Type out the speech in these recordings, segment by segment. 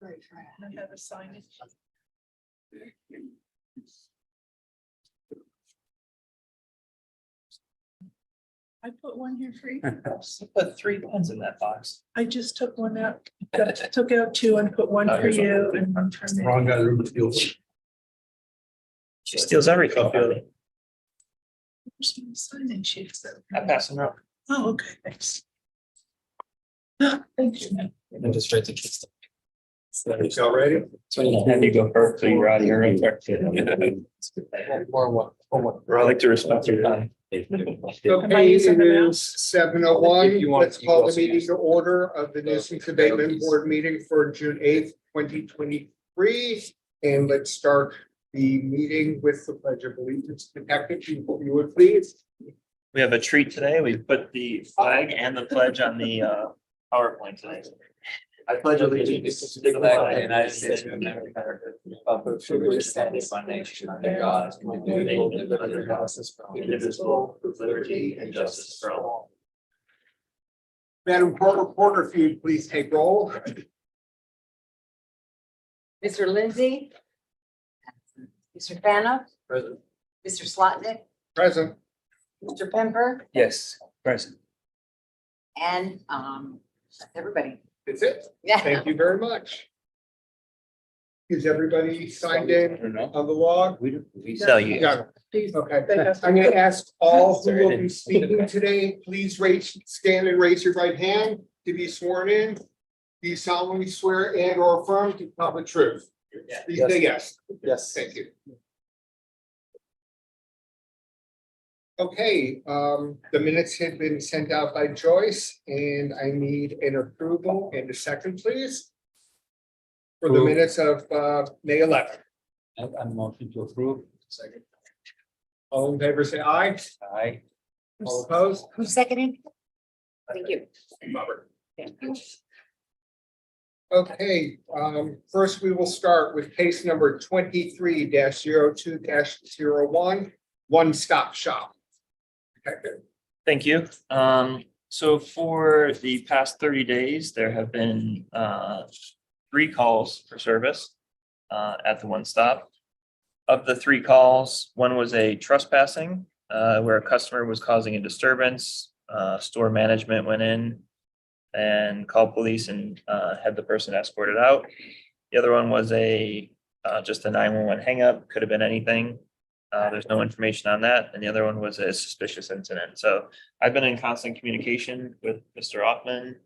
I have a sign. I put one here for you. Put 3 pens in that box. I just took one out, took out 2 and put one for you and one for me. Wrong guy, Ruben Field. She steals everything. There's some sign-in sheets. I pass them out. Oh, okay, thanks. Thank you. And just write the kids. Y'all ready? So you don't have to go first, so you're out of here. Right there. Or what? I like to respect your time. Okay, using it the is mouse? 7:01. Let's call the meeting to order of the Nuisance Abatement Board meeting for June 8th, 2023. And let's start the meeting with the Pledge of Allegiance. Detective, if you would please. We have a treat today. We put the flag and the pledge on the PowerPoint today. I pledge allegiance to the flag of the United States of America, for which stands one nation under God, indivisible, with liberty and justice for all. Madam Court Reporter, if you'd please take roll. Mr. Lindsay. Mr. Fana, Present. Mr. Slotnick, Present. Mr. Pemper, Yes, present. and that's everybody. That's it. Yeah. Thank you very much. Is everybody signed in know. on the log? We sell you. Yeah. Please, Okay, they have to- I'm gonna ask all who will be speaking today, please stand and raise your right hand to be sworn in. Do you solemnly swear and or affirm to tell the truth? Please say yes. Yes. Thank you. Okay, the minutes had been sent out by Joyce and I need an approval and a second, please. For the minutes of May 11th. I'm motion to approve. Second. All in favor, say aye. Aye. All opposed? Who's seconding? Thank you. Robert. Okay, first we will start with case number 23-02-01, One Stop Shop. Okay. Thank you. So for the past 30 days, there have been 3 calls for service at the one stop. Of the 3 calls, one was a trespassing where a customer was causing a disturbance. Store management went in and called police and had the person escorted out. The other one was just a 911 hang up, could have been anything. There's no information on that. And the other one was a suspicious incident. So I've been in constant communication with Mr. Othman.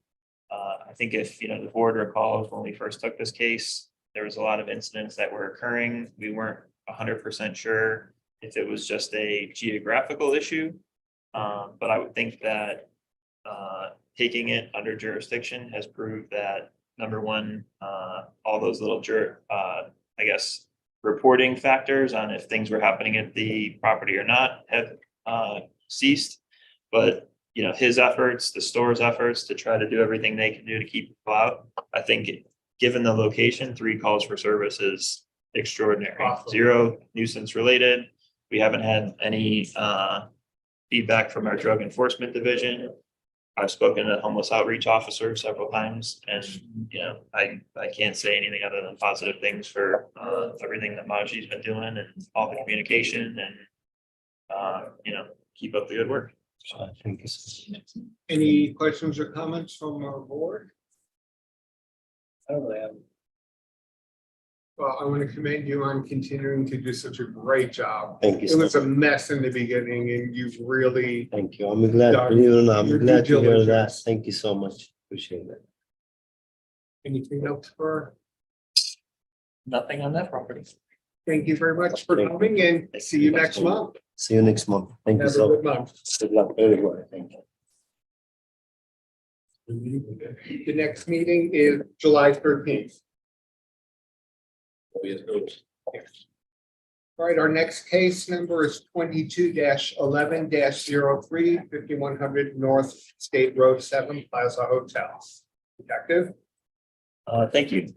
I think if, the board recalls when we first took this case, there was a lot of incidents that were occurring. We weren't 100% sure if it was just a geographical issue. But I would think that taking it under jurisdiction has proved that, number one, all those little reporting factors on if things were happening at the property or not have ceased. But, his efforts, the store's efforts to try to do everything they can do to keep people out. I think given the location, 3 calls for service is extraordinary. Awesome. 0 nuisance related. We haven't had any feedback from our drug enforcement division. I've spoken to homeless outreach officers several times and, I can't say anything other than positive things for everything that Maji's been doing and all the communication and, keep up the good work. So I think Any questions or comments from our board? I don't really have. Well, I want to commend you on continuing to do such a great job. Thank you. It So was a much. mess in the beginning and you've really, Thank you. I'm glad, done believe it or not, your I'm glad due to hear that. diligence. Thank you so much. Appreciate it. anything else for? Nothing on that property. Thank you very much for Thank you. coming and see you next month. See you next month. Thank you Have a so good much. month. Good luck, everyone. Thank you. The next meeting is July 13th. All right, our next case number is 22-11-03, 5100 North State Road 7 Plaza Hotel. Detective? Thank you.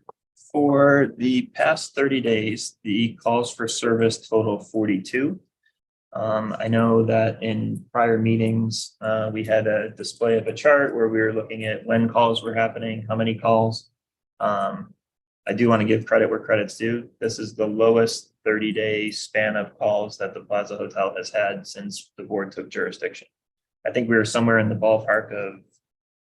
For the past 30 days, the calls for service total 42. I know that in prior meetings, we had a display of a chart where we were looking at when calls were happening, how many calls. I do want to give credit where credit's due. This is the lowest 30-day span of calls that the Plaza Hotel has had since the board took jurisdiction. I think we were somewhere in the ballpark of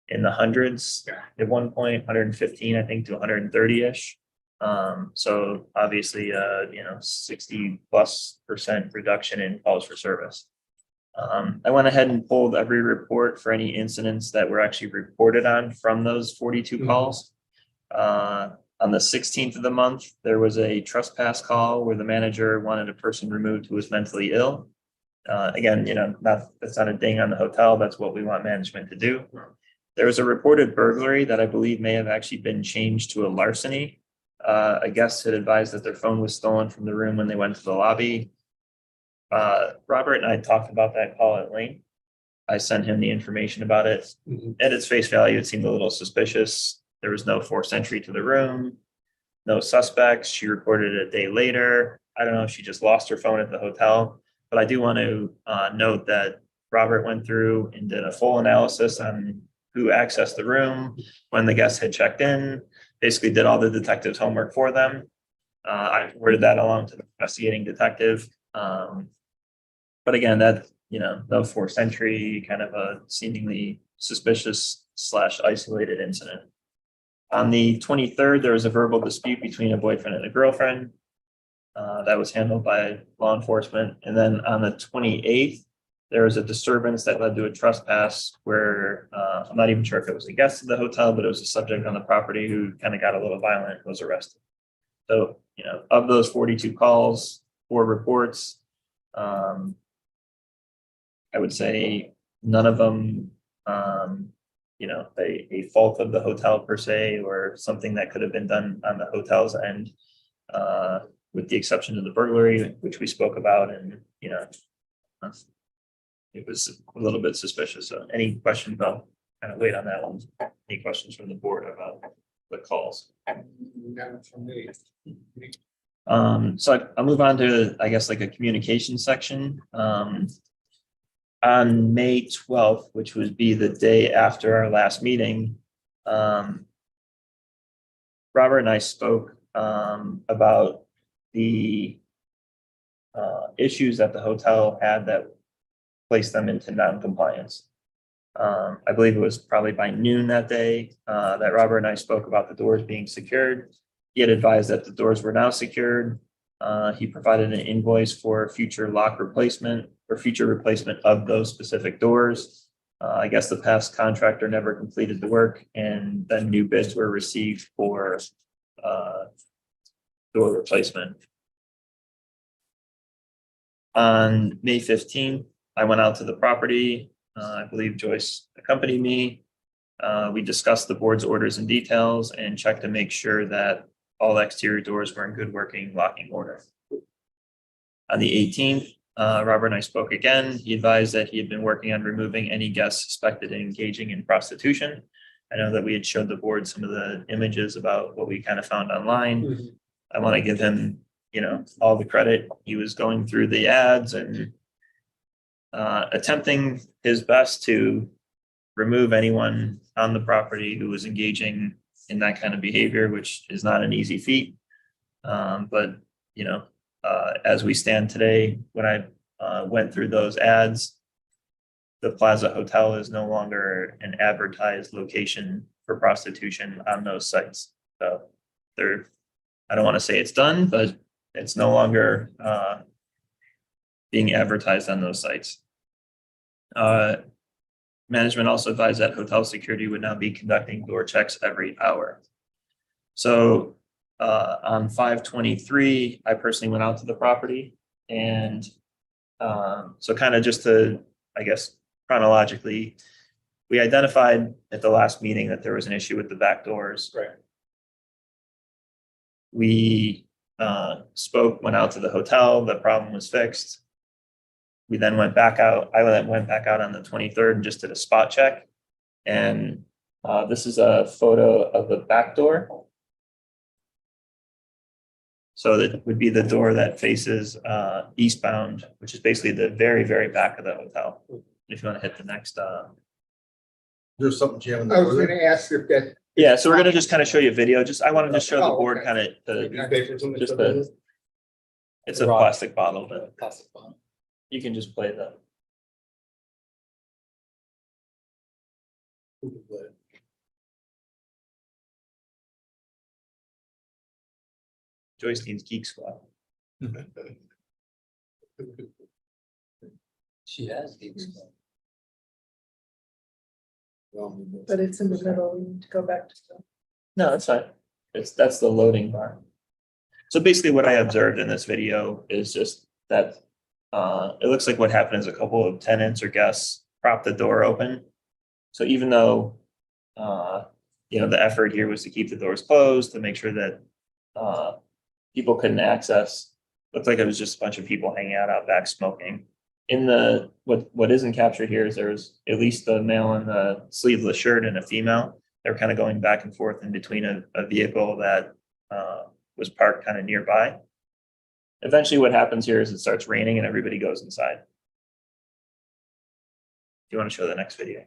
in the hundreds at one point, 115, I think, to 130-ish. So obviously, 60+% reduction in calls for service. I went ahead and pulled every report for any incidents that were actually reported on from those 42 calls. On the 16th of the month, there was a trespass call where the manager wanted a person removed who was mentally ill. Again, that's not a ding on the hotel. That's what we want management to do. There was a reported burglary that I believe may have actually been changed to a larceny. A guest had advised that their phone was stolen from the room when they went to the lobby. Robert and I talked about that call at length. I sent him the information about it. At its face value, it seemed a little suspicious. There was no forced entry to the room, no suspects. She reported it a day later. I don't know if she just lost her phone at the hotel, but I do want to note that Robert went through and did a full analysis on who accessed the room when the guests had checked in, basically did all the detective's homework for them. I forwarded that along to the investigating detective. But again, that, no forced entry, kind of a seemingly suspicious / isolated incident. On the 23rd, there was a verbal dispute between a boyfriend and a girlfriend. That was handled by law enforcement. And then on the 28th, there was a disturbance that led to a trespass where I'm not even sure if it was a guest of the hotel, but it was a subject on the property who kind of got a little violent and was arrested. So, of those 42 calls, 4 reports, I would say none of them, a fault of the hotel per se, or something that could have been done on the hotel's end, with the exception of the burglary, which we spoke about, and, it was a little bit suspicious. So any questions? I'll kind of wait on that one. Any questions from the board about the calls? Not from me. So I'll move on to, I guess, like a communication section. On May 12th, which would be the day after our last meeting, Robert and I spoke about the issues that the hotel had that placed them into non-compliance. I believe it was probably by noon that day that Robert and I spoke about the doors being secured. He had advised that the doors were now secured. He provided an invoice for future lock replacement or future replacement of those specific doors. I guess the past contractor never completed the work, and then new bids were received for door replacement. On May 15th, I went out to the property. I believe Joyce accompanied me. We discussed the board's orders and details and checked to make sure that all exterior doors were in good working locking order. On the 18th, Robert and I spoke again. He advised that he had been working on removing any guests suspected in engaging in prostitution. I know that we had showed the board some of the images about what we kind of found online. I want to give him, all the credit. He was going through the ads and attempting his best to remove anyone on the property who was engaging in that kind of behavior, which is not an easy feat. But, as we stand today, when I went through those ads, the Plaza Hotel is no longer an advertised location for prostitution on those sites. So I don't want to say it's done, but it's no longer being advertised on those sites. Management also advised that hotel security would now be conducting door checks every hour. So on 5/23, I personally went out to the property, and so kind of just to, I guess, chronologically, we identified at the last meeting that there was an issue with the back doors. Right. We went out to the hotel, the problem was fixed. We then went back out. I then went back out on the 23rd and just did a spot check. And this is a photo of the back door. So that would be the door that faces eastbound, which is basically the very, very back of the hotel. If you want to hit the next. There's something jamming. I was gonna ask if that Yeah, so we're gonna just kind of show you a video. I wanted to show the Oh, board okay. kind of just it's a Right. plastic bottle, but Plastic bottle. you can just play the. Joystein's Geek Squad. She has these. But it's in the middle, you need to go back to the. No, that's fine. That's the loading bar. So basically what I observed in this video is just that it looks like what happened is a couple of tenants or guests propped the door open. So even though the effort here was to keep the doors closed, to make sure that people couldn't access, looked like it was just a bunch of people hanging out back smoking. In the what isn't captured here is there was at least the male in the sleeveless shirt and a female. They're kind of going back and forth in between a vehicle that was parked kind of nearby. Eventually what happens here is it starts raining and everybody goes inside. Do you want to show the next video?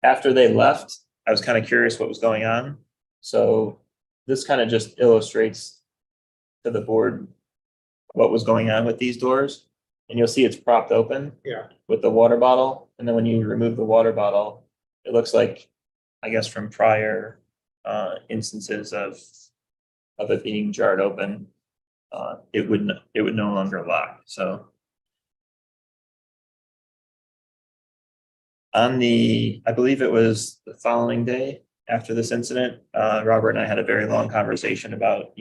After they left, I was kind of curious what was going on. So this kind of just illustrates to the board what was going on with these doors. And you'll see it's propped open. Yeah. With the water bottle. And then when you remove the water bottle, it looks like, I guess from prior instances of it being jarred open, it would no longer lock. So I believe it was the following day after this incident, Robert and I had a very long conversation about,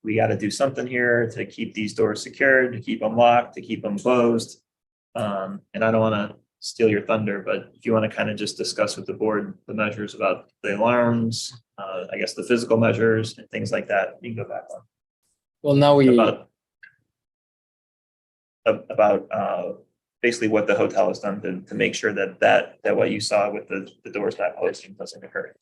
we got to do something here to keep these doors secured, to keep them locked, to keep them closed. And I don't want to steal your thunder, but if you want to kind of just discuss with the board the measures about the alarms, I guess the physical measures and things like that, you can go back on. Well, now we, About basically what the hotel has done to make sure that what you saw with the doors not closing doesn't occur.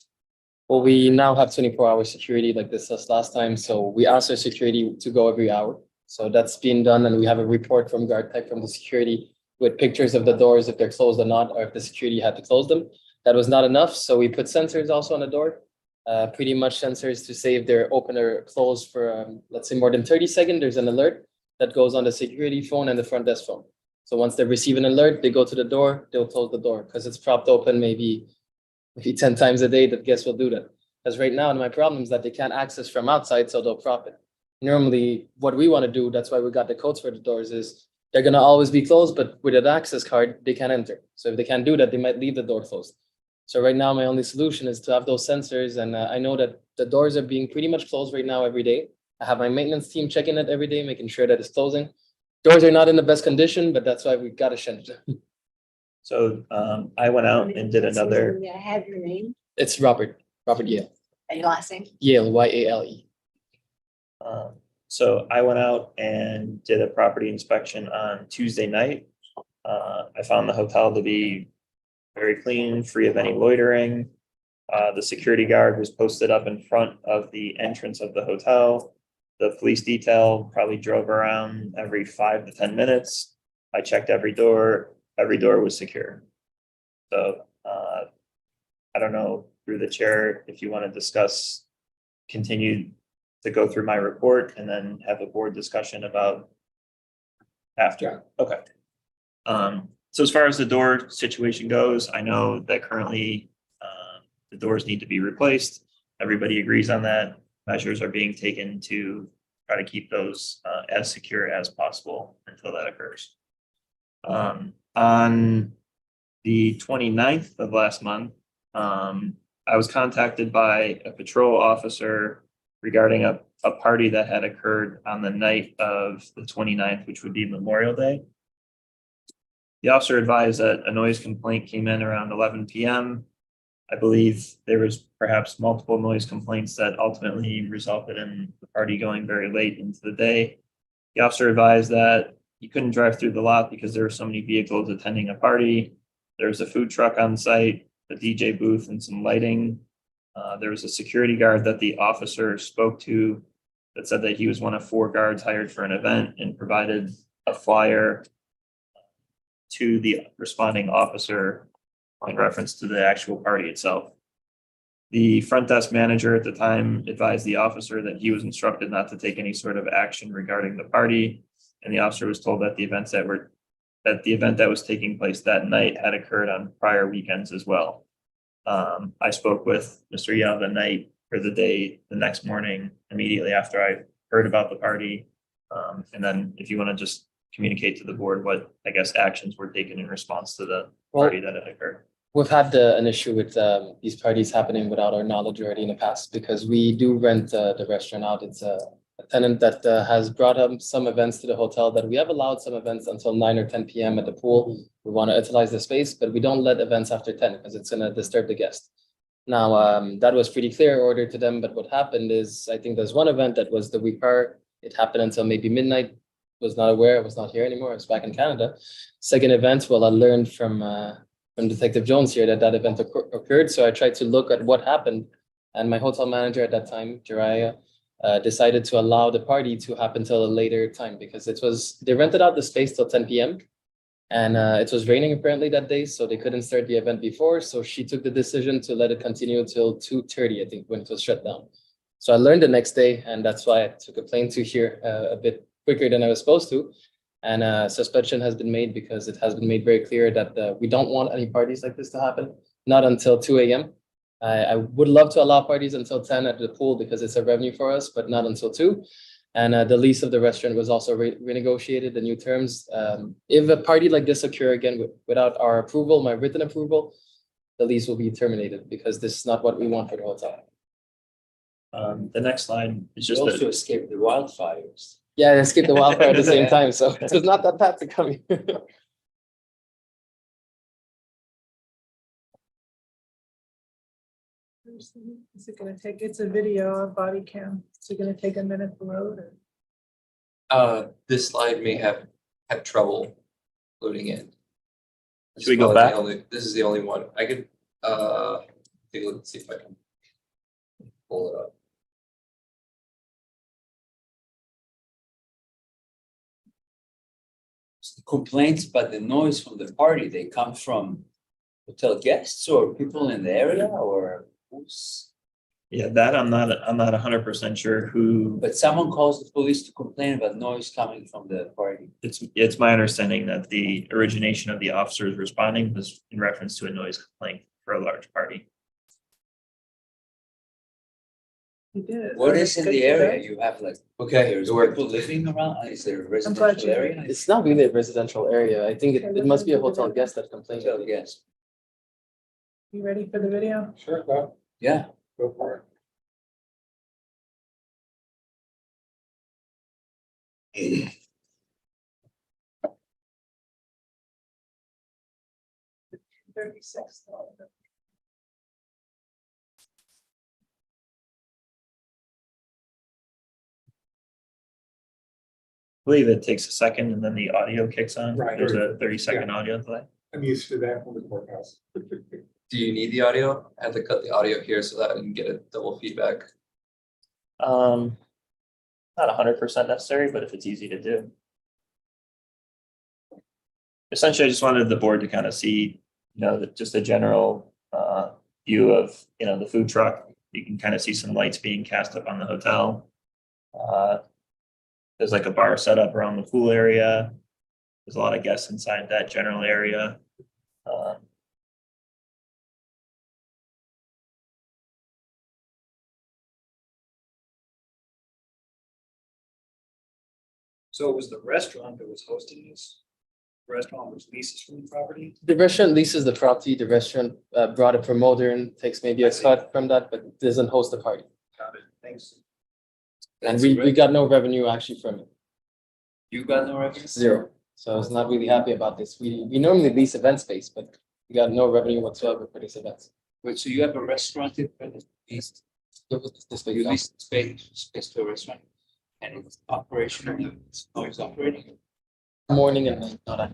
well, we now have 24-hour security like this was last time. So we asked our security to go every hour. So that's being done. And we have a report from guard tech from the security with pictures of the doors, if they're closed or not, or if the security had to close them. That was not enough. So we put sensors also on the door, pretty much sensors to say if they're open or closed for, let's say more than 30 seconds, there's an alert that goes on the security phone and the front desk phone. So once they receive an alert, they go to the door, they'll close the door because it's propped open maybe 10 times a day that guests will do that. Because right now, my problem is that they can't access from outside, so they'll prop it. Normally, what we want to do, that's why we got the codes for the doors, is they're going to always be closed, but with an access card, they can't enter. So if they can't do that, they might leave the door closed. So right now, my only solution is to have those sensors. And I know that the doors are being pretty much closed right now every day. I have my maintenance team checking it every day, making sure that it's closing. Doors are not in the best condition, but that's why we got to change it. So I went out and did another. May I have your name It's Robert Yale. and your last name? Yale, Yale. So I went out and did a property inspection on Tuesday night. I found the hotel to be very clean, free of any loitering. The security guard was posted up in front of the entrance of the hotel. The police detail probably drove around every 5 to 10 minutes. I checked every door was secure. So I don't know through the chair if you want to discuss, continue to go through my report and then have a board discussion about after. Okay. So as far as the door situation goes, I know that currently the doors need to be replaced. Everybody agrees on that. Measures are being taken to try to keep those as secure as possible until that occurs. On the 29th of last month, I was contacted by a patrol officer regarding a party that had occurred on the night of the 29th, which would be Memorial Day. The officer advised that a noise complaint came in around 11 p.m. I believe there was perhaps multiple noise complaints that ultimately resulted in the party going very late into the day. The officer advised that he couldn't drive through the lot because there were so many vehicles attending a party. There was a food truck on site, a DJ booth, and some lighting. There was a security guard that the officer spoke to that said that he was one of 4 guards hired for an event and provided a flyer to the responding officer in reference to the actual party itself. The front desk manager at the time advised the officer that he was instructed not to take any sort of action regarding the party. And the officer was told that the event that was taking place that night had occurred on prior weekends as well. I spoke with Mr. Young the night or the next morning, immediately after I heard about the party. And then if you want to just communicate to the board what, I guess, actions were taken in response to the party that had occurred. We've had an issue with these parties happening without our knowledge already in the past because we do rent the restaurant out. It's a tenant that has brought some events to the hotel that we have allowed some events until 9 or 10 p.m. at the pool. We want to utilize the space, but we don't let events after 10 because it's going to disturb the guest. Now, that was pretty clear order to them, but what happened is I think there's one event that was the week prior. It happened until maybe midnight. Was not aware. I was not here anymore. I was back in Canada. Second event, well, I learned from Detective Jones here that event occurred. So I tried to look at what happened. And my hotel manager at that time, Jiraiya, decided to allow the party to happen till a later time because they rented out the space till 10 p.m. And it was raining apparently that day, so they couldn't start the event before. So she took the decision to let it continue till 2:30, I think, when it was shut down. So I learned the next day, and that's why I took a plane to here a bit quicker than I was supposed to. And suspension has been made because it has been made very clear that we don't want any parties like this to happen, not until 2 a.m. I would love to allow parties until 10 at the pool because it's a revenue for us, but not until 2. And the lease of the restaurant was also renegotiated, the new terms. If a party like this occur again without our approval, my written approval, the lease will be terminated because this is not what we want for the hotel. The next slide is You just also a, escaped the wildfires. Yeah, I skipped the wildfire at the same time, so it was not that bad to come here. Is it gonna take, it's a video, a body cam, is it gonna take a minute to load or? This slide may have had trouble loading in. Should we go back? This is the only one. I could, take a look and see if I can pull it up. Complaints about the noise from the party, they come from hotel guests or people in the area or who's? yeah, that I'm not 100% sure who. But someone calls the police to complain about noise coming from the party. It's my understanding that the origination of the officers responding was in reference to a noise complaint for a large party. You did. What is in the area? Good. You have like, Okay, there's it worked. people living around, is there a glad residential you- area? It's not really a residential area. I think it must be a hotel guest that complained. Hotel guest, You ready for the video? Sure, go yeah. for it. $36. I believe it takes a second and then the audio kicks on. Right. There's a 30-second audio delay. I'm used to that from the courthouse. Do you need the audio? I have to cut the audio here so that I can get a double feedback. Not 100% necessary, but if it's easy to do. Essentially, I just wanted the board to kind of see, just a general view of, the food truck. You can kind of see some lights being cast up on the hotel. There's like a bar set up around the pool area. There's a lot of guests inside that general area. So it was the restaurant that was hosting this? Restaurant which leases from the property? The restaurant leases the property. The restaurant brought a promoter in, takes maybe a cut from that, but doesn't host the party. Got it, thanks. And we got no revenue actually from it, You got no revenue? 0. So I was not really happy about this. We normally lease event space, but we got no revenue whatsoever for these events. Wait, so you have a restaurant in East, This you lease space to a restaurant? And it's operational, it's always operating? Morning and night, not at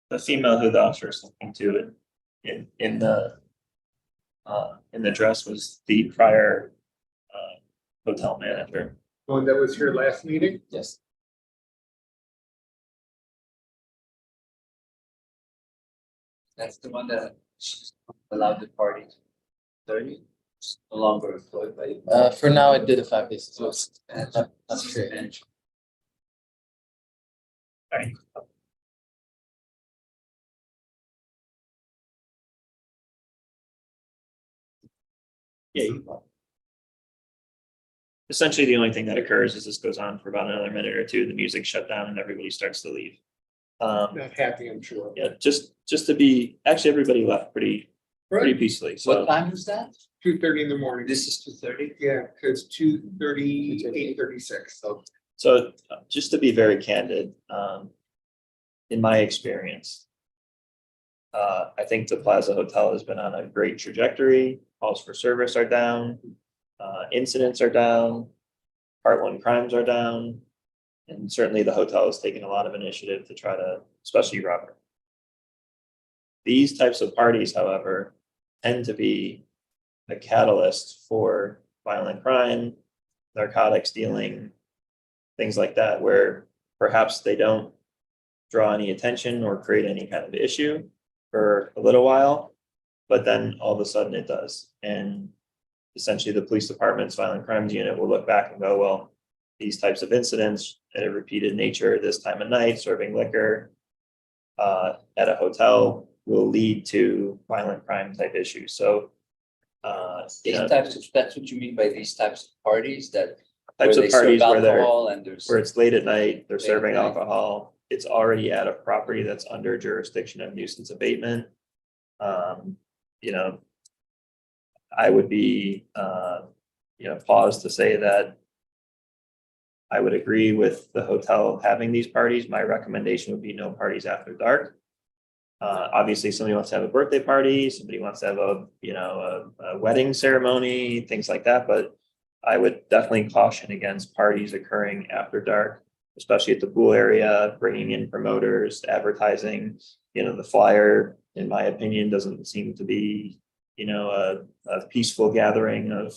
the female who the officer was talking to in the dress was the prior hotel manager. One that was here last meeting? Yes. That's the one that allowed the party. 30, no longer employed by. For now, I did a 5 days, so it's not sure. Right. Yeah. Essentially, the only thing that occurs is this goes on for about another minute or two, the music shut down and everybody starts to leave. Not happy, I'm sure. Yeah, just to be, actually, everybody left pretty Right, peacefully, What so. time was that? 2:30 in the morning. This is 2:30? Yeah, because 2:30, 8:36, so. So just to be very candid, in my experience, I think the Plaza Hotel has been on a great trajectory. Calls for service are down, incidents are down, Part 1 crimes are down. And certainly the hotel has taken a lot of initiative to try to, especially Robert. These types of parties, however, tend to be a catalyst for violent crime, narcotics dealing, things like that, where perhaps they don't draw any attention or create any kind of issue for a little while, but then all of a sudden it does. And essentially the police department's violent crimes unit will look back and go, well, these types of incidents at a repeated nature this time of night, serving liquor at a hotel will lead to violent crime type issues. So, you know, That's what you mean by these types of parties that. types where of they serve parties where they're, alcohol and there's. where it's late at night, they're serving night. alcohol. It's already at a property that's under jurisdiction of nuisance abatement. You know, I would be, pause to say that I would agree with the hotel having these parties. My recommendation would be no parties after dark. Obviously, somebody wants to have a birthday party, somebody wants to have a wedding ceremony, things like that, but I would definitely caution against parties occurring after dark, especially at the pool area, bringing in promoters, advertising. The flyer, in my opinion, doesn't seem to be, a peaceful gathering of,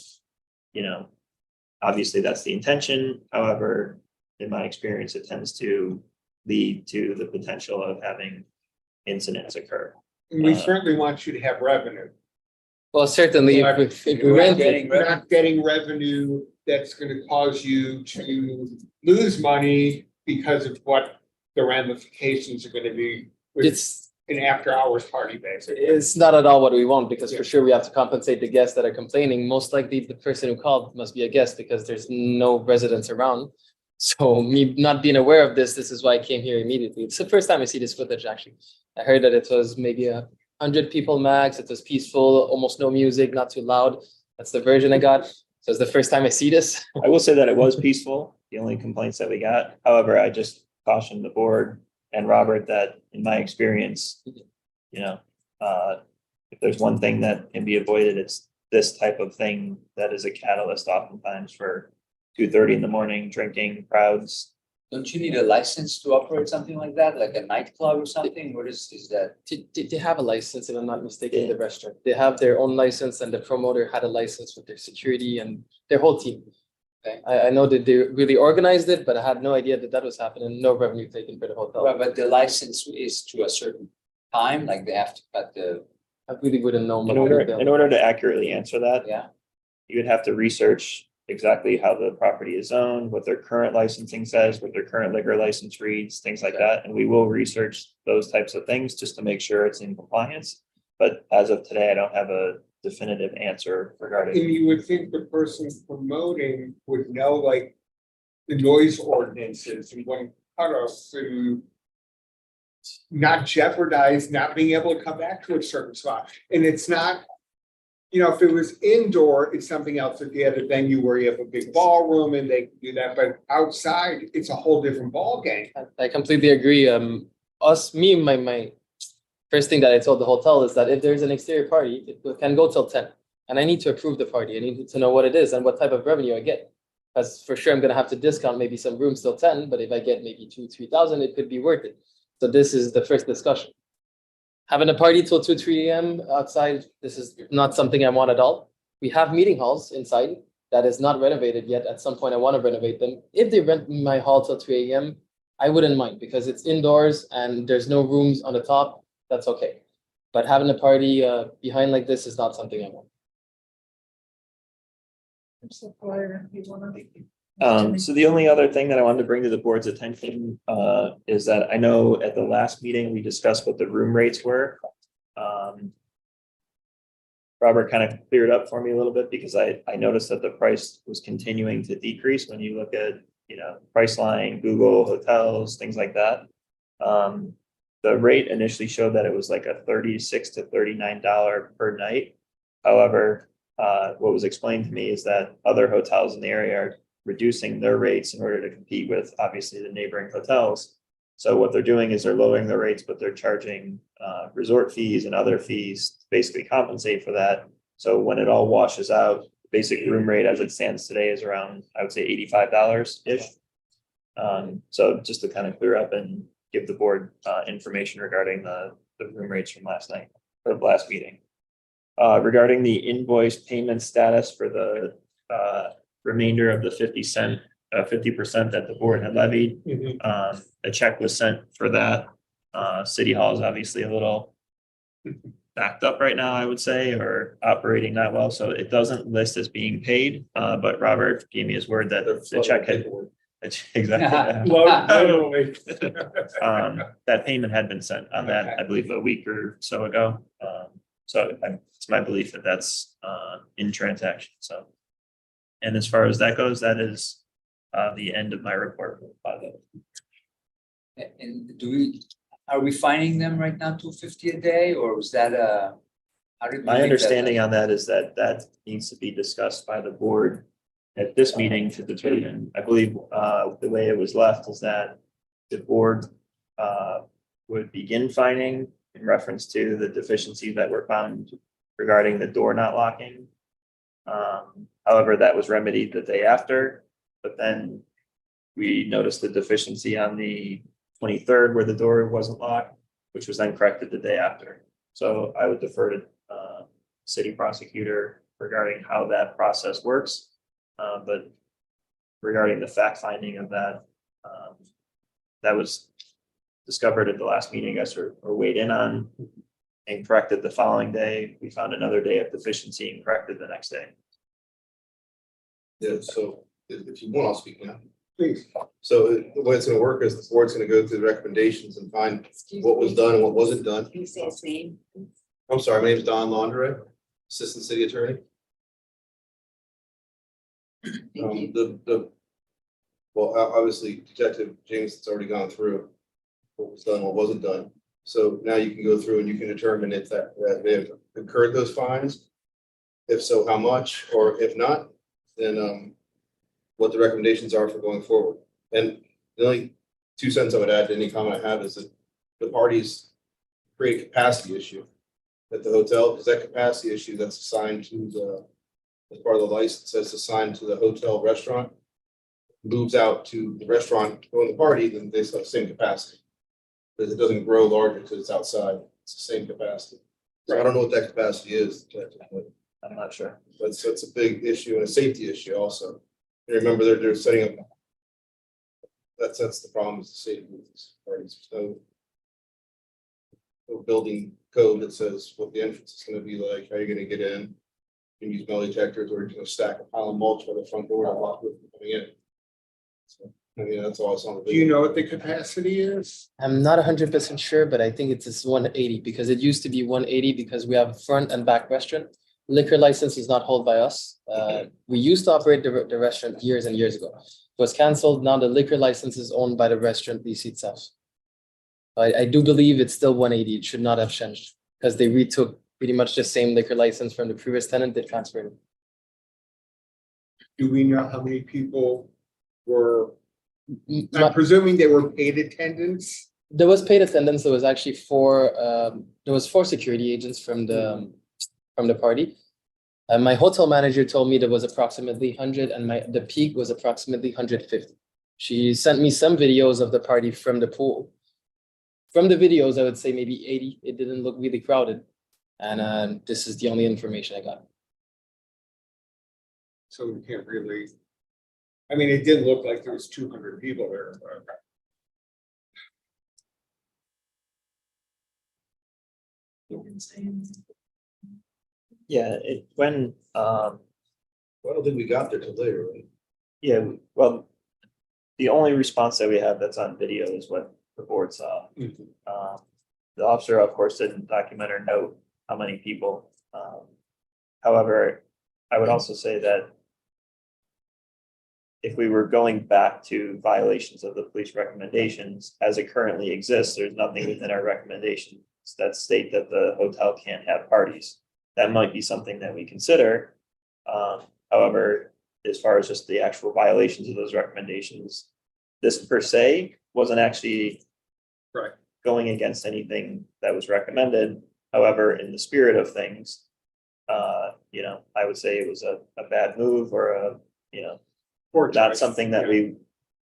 obviously that's the intention. However, in my experience, it tends to lead to the potential of having incidents occur. And we certainly want you to have revenue. Well, certainly, if we We're rent getting it, You're not getting revenue that's gonna cause you to lose money because of what the ramifications are gonna be with it's an after hours party, basically. It's not at all what we want, because Yeah. for sure we have to compensate the guests that are complaining. Most likely the person who called must be a guest because there's no residents around. So me not being aware of this is why I came here immediately. It's the first time I see this footage, actually. I heard that it was maybe 100 people max. It was peaceful, almost no music, not too loud. That's the version I got. So it's the first time I see this. I will say that it was peaceful, the only complaints that we got. However, I just cautioned the board and Robert that in my experience, if there's one thing that can be avoided, it's this type of thing that is a catalyst oftentimes for 2:30 in the morning, drinking crowds. Don't you need a license to operate something like that, like a nightclub or something? What is that? They have a license, if I'm not mistaken, the restaurant. They have their own license, and the promoter had a license with their security and their whole team. Okay. I know that they really organized it, but I had no idea that was happening. No revenue taken for the hotel. Well, but the license is to a certain time, like they have to cut the, I really wouldn't know. In order to accurately answer that, yeah. you would have to research exactly how the property is owned, what their current licensing says, what their current liquor license reads, things like that. And we will research those types of things just to make sure it's in compliance. But as of today, I don't have a definitive answer regarding. And you would think the person promoting would know like the noise ordinances and what cutoffs to not jeopardize not being able to come back to a certain spot. And it's not, if it was indoor, it's something else. If you had a venue where you have a big ballroom and they can do that, but outside, it's a whole different ballgame. I completely agree. My first thing that I told the hotel is that if there's an exterior party, it can go till 10. And I need to approve the party. I need to know what it is and what type of revenue I get. Because for sure I'm gonna have to discount maybe some rooms till 10, but if I get maybe 2,000-3,000, it could be worth it. So this is the first discussion. Having a party till 2, 3 AM outside, this is not something I want at all. We have meeting halls inside that is not renovated yet. At some point, I want to renovate them. If they rent my hall till 3 AM, I wouldn't mind because it's indoors and there's no rooms on the top. That's okay. But having a party behind like this is not something I want. So fire, you wanna be- So the only other thing that I wanted to bring to the board's attention, is that I know at the last meeting, we discussed what the room rates were. Robert kind of cleared up for me a little bit because I noticed that the price was continuing to decrease when you look at, Priceline, Google, hotels, things like that. The rate initially showed that it was like a $36 to $39 per night. However, what was explained to me is that other hotels in the area are reducing their rates in order to compete with obviously the neighboring hotels. So what they're doing is they're lowering their rates, but they're charging resort fees and other fees to basically compensate for that. So when it all washes out, the basic room rate as it stands today is around, I would say $85-ish. So just to kind of clear up and give the board information regarding the room rates from last night or last meeting. Regarding the invoice payment status for the remainder of the 50% that the board had levied. A check was sent for that. City Hall is obviously a little backed up right now, I would say, or operating not well, so it doesn't list as being paid. But Robert gave me his word that the check had. Exactly. That payment had been sent on that, I believe, a week or so ago. So it's my belief that that's in transaction, so. And as far as that goes, that is the end of my report. And are we finding them right now $250 a day, or was that how did we My make that understanding up? on that is that that needs to be discussed by the board at this meeting to determine. I believe the way it was left is that the board would begin finding in reference to the deficiencies that were found regarding the door not locking. However, that was remedied the day after, but then we noticed the deficiency on the 23rd where the door wasn't locked, which was then corrected the day after. So I would defer to city prosecutor regarding how that process works. But regarding the fact finding of that, that was discovered at the last meeting, I guess, or weighed in on and corrected the following day. We found another day of deficiency and corrected the next day. Yeah, so if you want, I'll speak now. Please. So the way it's gonna work is the board's gonna go through the recommendations and find what was done and what wasn't done. Can you say his name? I'm sorry, my name is Don Laundrie, Assistant City Attorney. Thank you. Well, obviously Detective James has already gone through what was done, what wasn't done. So now you can go through and you can determine if that they have incurred those fines. If so, how much, or if not, then what the recommendations are for going forward. And the only 2 cents I would add to any comment I have is that the parties create a capacity issue at the hotel, because that capacity issue that's assigned to the, as part of the license, that's assigned to the hotel restaurant, moves out to the restaurant during the party, then they still have the same capacity. Because it doesn't grow larger because it's outside, it's the same capacity. So I don't know what that capacity is, I'm not sure. but it's a big issue and a safety issue also. And remember, they're setting up. That's the problem, is the safety with these parties. There's no building code that says what the entrance is gonna be like, how you're gonna get in. You can use metal detectors, or you know, stack a pile of mulch by the front door to block it from coming in. So, I mean, that's all it's on the. Do you know what the capacity is? I'm not 100% sure, but I think it's 180 because it used to be 180 because we have front and back restaurant. Liquor license is not held by us. We used to operate the restaurant years and years ago. It was canceled. Now the liquor license is owned by the restaurant lease itself. I do believe it's still 180. It should not have changed because they retook pretty much the same liquor license from the previous tenant. They transferred it. Do we know how many people were, My- I'm presuming they were paid attendants? There was paid attendance. There was actually four. There was 4 security agents from the party. My hotel manager told me there was approximately 100, and the peak was approximately 150. She sent me some videos of the party from the pool. from the videos, I would say maybe 80. It didn't look really crowded. And this is the only information I got. So we can't really. I mean, it did look like there was 200 people there. Yeah, when, I don't think we got there till later, right? yeah, well, the only response that we have that's on video is what the board saw. The officer, of course, didn't document or note how many people. However, I would also say that if we were going back to violations of the police recommendations as it currently exists, there's nothing within our recommendations that state that the hotel can't have parties. That might be something that we consider. However, as far as just the actual violations of those recommendations, this per se wasn't actually Right. going against anything that was recommended. However, in the spirit of things, I would say it was a bad move or not something that we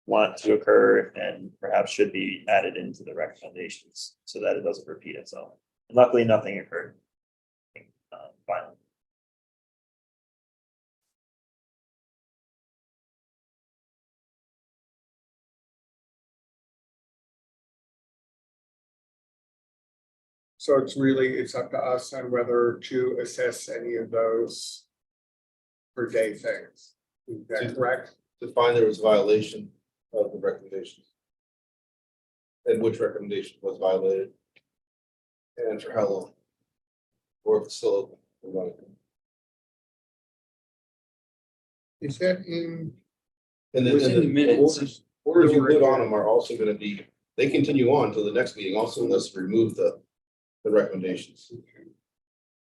want to occur and perhaps should be added into the recommendations so that it doesn't repeat itself. And luckily, nothing occurred. Violent. So it's up to us on whether to assess any of those per day things. Is that correct? To find there was a violation of the recommendations. And which recommendation was violated? And for how long? Or if it's still open. we're going to- Is that in? And It was in the minutes. orders you put on them are also gonna be, they continue on till the next meeting also unless we remove the recommendations.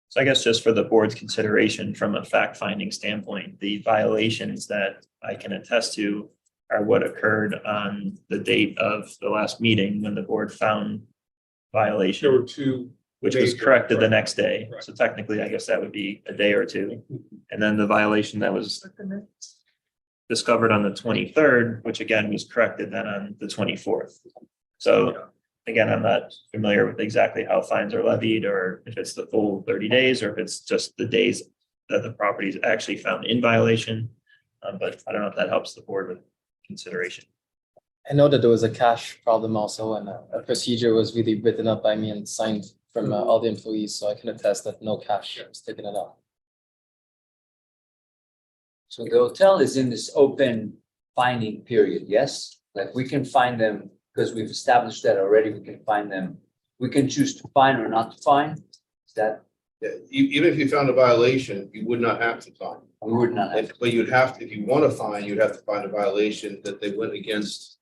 So I guess just for the board's consideration from a fact-finding standpoint, the violations that I can attest to are what occurred on the date of the last meeting when the board found There were violation, two. which was major- corrected the right. next day. Right. So technically, I guess that would be a day or two. And then the violation that was discovered on the 23rd, which again was corrected then on the 24th. So again, I'm not familiar with exactly how fines are levied or if it's the full 30 days or if it's just the days that the property is actually found in violation. But I don't know if that helps the board with consideration. I know that there was a cash problem also, and a procedure was really written up by me and signed from all the employees, so I can attest that no cash was taken at all. So the hotel is in this open finding period, yes? Like we can find them, because we've established that already, we can find them. We can choose to fine or not to fine. Is that, Yeah, even if you found a violation, you would not have to fine. we would not have. But you'd have to, if you want to fine, you'd have to find a violation that they went against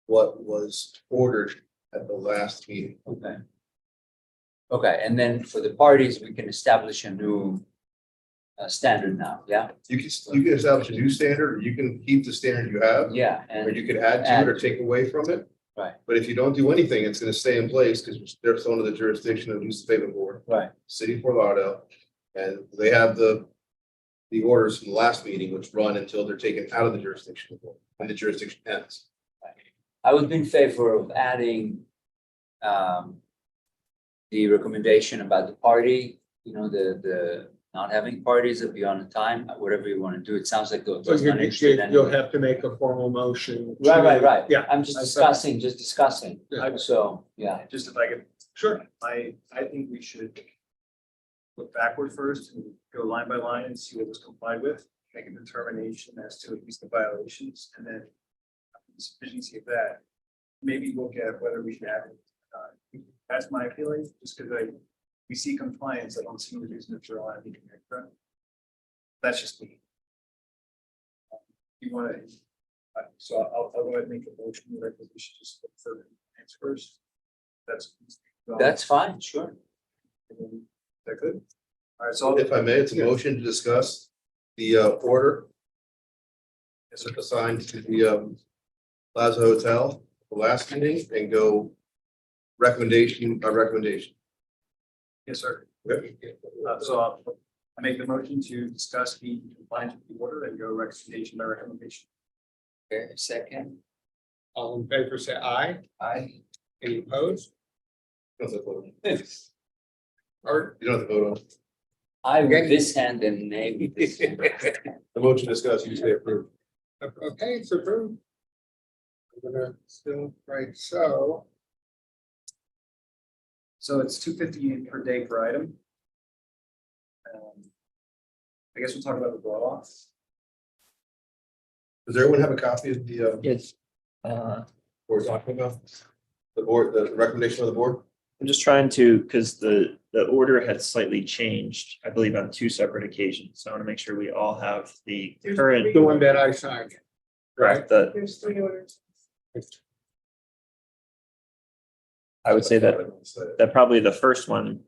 what was ordered at the last meeting. Okay. Okay, and then for the parties, we can establish a new standard now, yeah? You can establish a new standard, or you can keep the standard you have, Yeah, or and you could add to it or take away from it. Right. But if you don't do anything, it's gonna stay in place because they're still under the jurisdiction of the Nuisance Abatement Board, right, City of Fort Lauderdale. And they have the orders from the last meeting, which run until they're taken out of the jurisdiction of the board, and the jurisdiction ends. I would be in favor of adding the recommendation about the party, the not having parties that beyond the time, whatever you want to do. It sounds like the So hotel's not interested you'll anyway. have to make a formal motion. Right. Yeah. I'm just discussing. Yeah. So, yeah, Just if I could. Sure. I think we should look backward first and go line by line and see what was complied with, make a determination as to at least the violations, and then after the sufficiency of that, maybe look at whether we should add it. That's my feeling, just because we see compliance, I don't see any reason to rely on anything extra. That's just me. You want to, so I'll go ahead and make a motion that we should just look for answers first. that's fine, sure. Is that good? All right, so If I may, it's a motion to discuss the order assigned to the Plaza Hotel, the last meeting, and go recommendation by recommendation. yes, sir. So I make the motion to discuss the compliance with the order and go recommendation by recommendation. Okay, second. All in favor, say aye. Aye. Any opposed? don't have to vote. Or, You don't have to vote on I with this hand and nay with this. hand. the motion discussed, you say approve. okay, it's approved. I'm gonna still, right, so. So it's $250 per day per item. I guess we'll talk about the blow off. Does everyone have a copy of the, It's, we're talking about? The board, the recommendation of the board? I'm just trying to, because the order had slightly changed, I believe on two separate occasions. So I want to make sure we all have the There's current. The one that I signed. Correct, that There's 3 orders. I would say that probably the first one,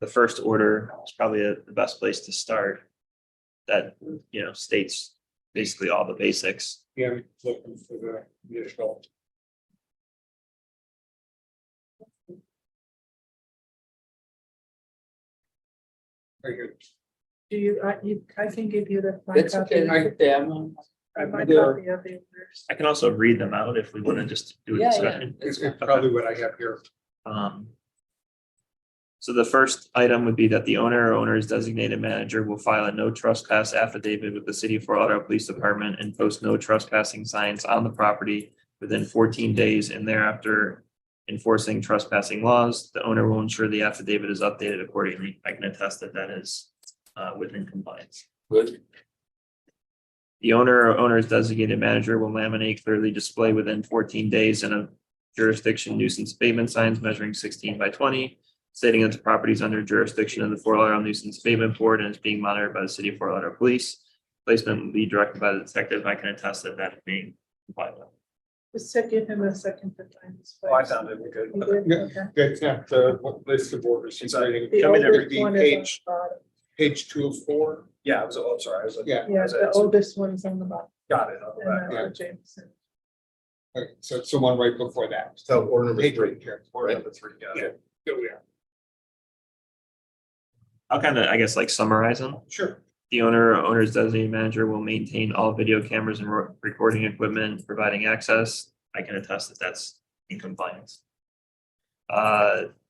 the first order is probably the best place to start. That, states basically all the basics. Yeah, I'm looking for the additional. Very good. Do I can give you the. my That's copy. okay, right there. I'm- My copy of the orders. I can also read them out if we want to just do a Yeah, yeah. discussion. It's probably what I have here. So the first item would be that the owner or owner's designated manager will file a no trespass affidavit with the city of Fort Lauderdale Police Department and post no trespassing signs on the property within 14 days and thereafter enforcing trespassing laws. The owner will ensure the affidavit is updated accordingly. I can attest that that is within compliance. Good. The owner or owner's designated manager will laminate clearly display within 14 days in a jurisdiction nuisance abatement signs measuring 16 by 20, stating that the property is under jurisdiction of the Fort Lauderdale Nuisance Abatement Board and is being monitored by the city of Fort Lauderdale Police. Placement will be directed by the detective. I can attest that that is being complied with. Just give him a second to find this. Oh, I found it, we're good. You did? Yeah. Okay. That's not the list of orders. He's writing. The Come in every- oldest one is on the bottom. Page 204. Yeah, I'm sorry, I was. Yeah. Yeah, the oldest one's on the bottom. Got it. I'll go And back. that's for Jameson. Okay, so it's the one right before that. So order number Page 3. right here. Order number 3, got it. Here we are. I'll kind of, I guess, like summarize them. Sure. The owner or owner's designated manager will maintain all video cameras and recording equipment, providing access. I can attest that that's in compliance.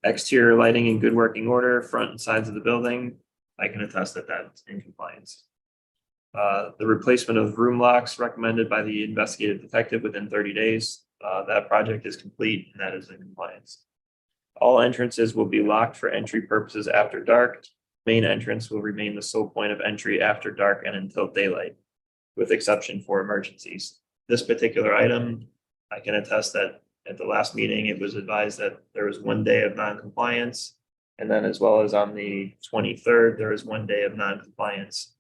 Exterior lighting in good working order, front and sides of the building. I can attest that that's in compliance. The replacement of room locks recommended by the investigative detective within 30 days. That project is complete and that is in compliance. All entrances will be locked for entry purposes after dark. Main entrance will remain the sole point of entry after dark and until daylight, with exception for emergencies. This particular item, I can attest that at the last meeting, it was advised that there was 1 day of non-compliance. And then as well as on the 23rd, there is 1 day of non-compliance.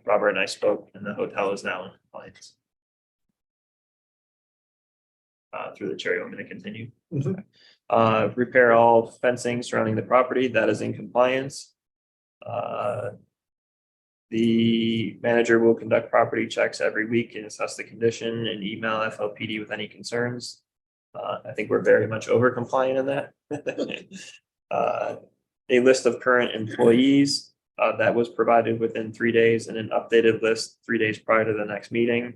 Robert and I spoke and the hotel is now in compliance. Through the chair, I'm going to continue. Repair all fencing surrounding the property, that is in compliance. The manager will conduct property checks every week and assess the condition and email FLPD with any concerns. I think we're very much over compliant in that. A list of current employees that was provided within 3 days and an updated list 3 days prior to the next meeting.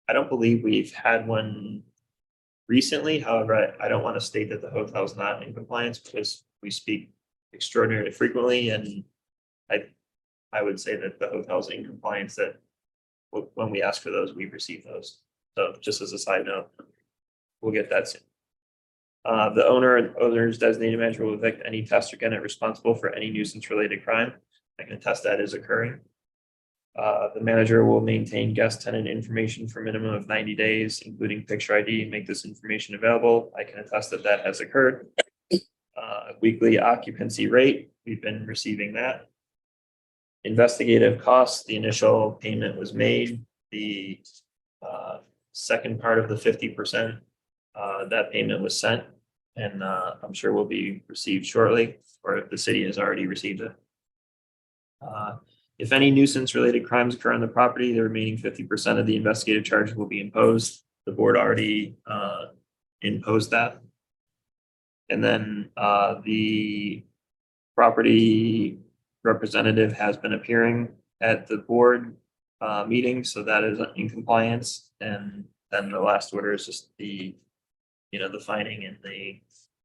I don't believe we've had one recently. However, I don't want to state that the hotel is not in compliance because we speak extraordinarily frequently, and I would say that the hotel's in compliance, that when we ask for those, we receive those. So just as a side note, we'll get that soon. The owner and owner's designated manager will evict any testergennant responsible for any nuisance related crime. I can attest that is occurring. The manager will maintain guest tenant information for a minimum of 90 days, including picture ID, and make this information available. I can attest that that has occurred. Weekly occupancy rate, we've been receiving that. Investigative costs, the initial payment was made. The second part of the 50%, that payment was sent, and I'm sure will be received shortly, or if the city has already received it. If any nuisance related crimes occur on the property, the remaining 50% of the investigative charges will be imposed. The board already imposed that. And then the property representative has been appearing at the board meeting, so that is in compliance. And then the last order is just the the finding in the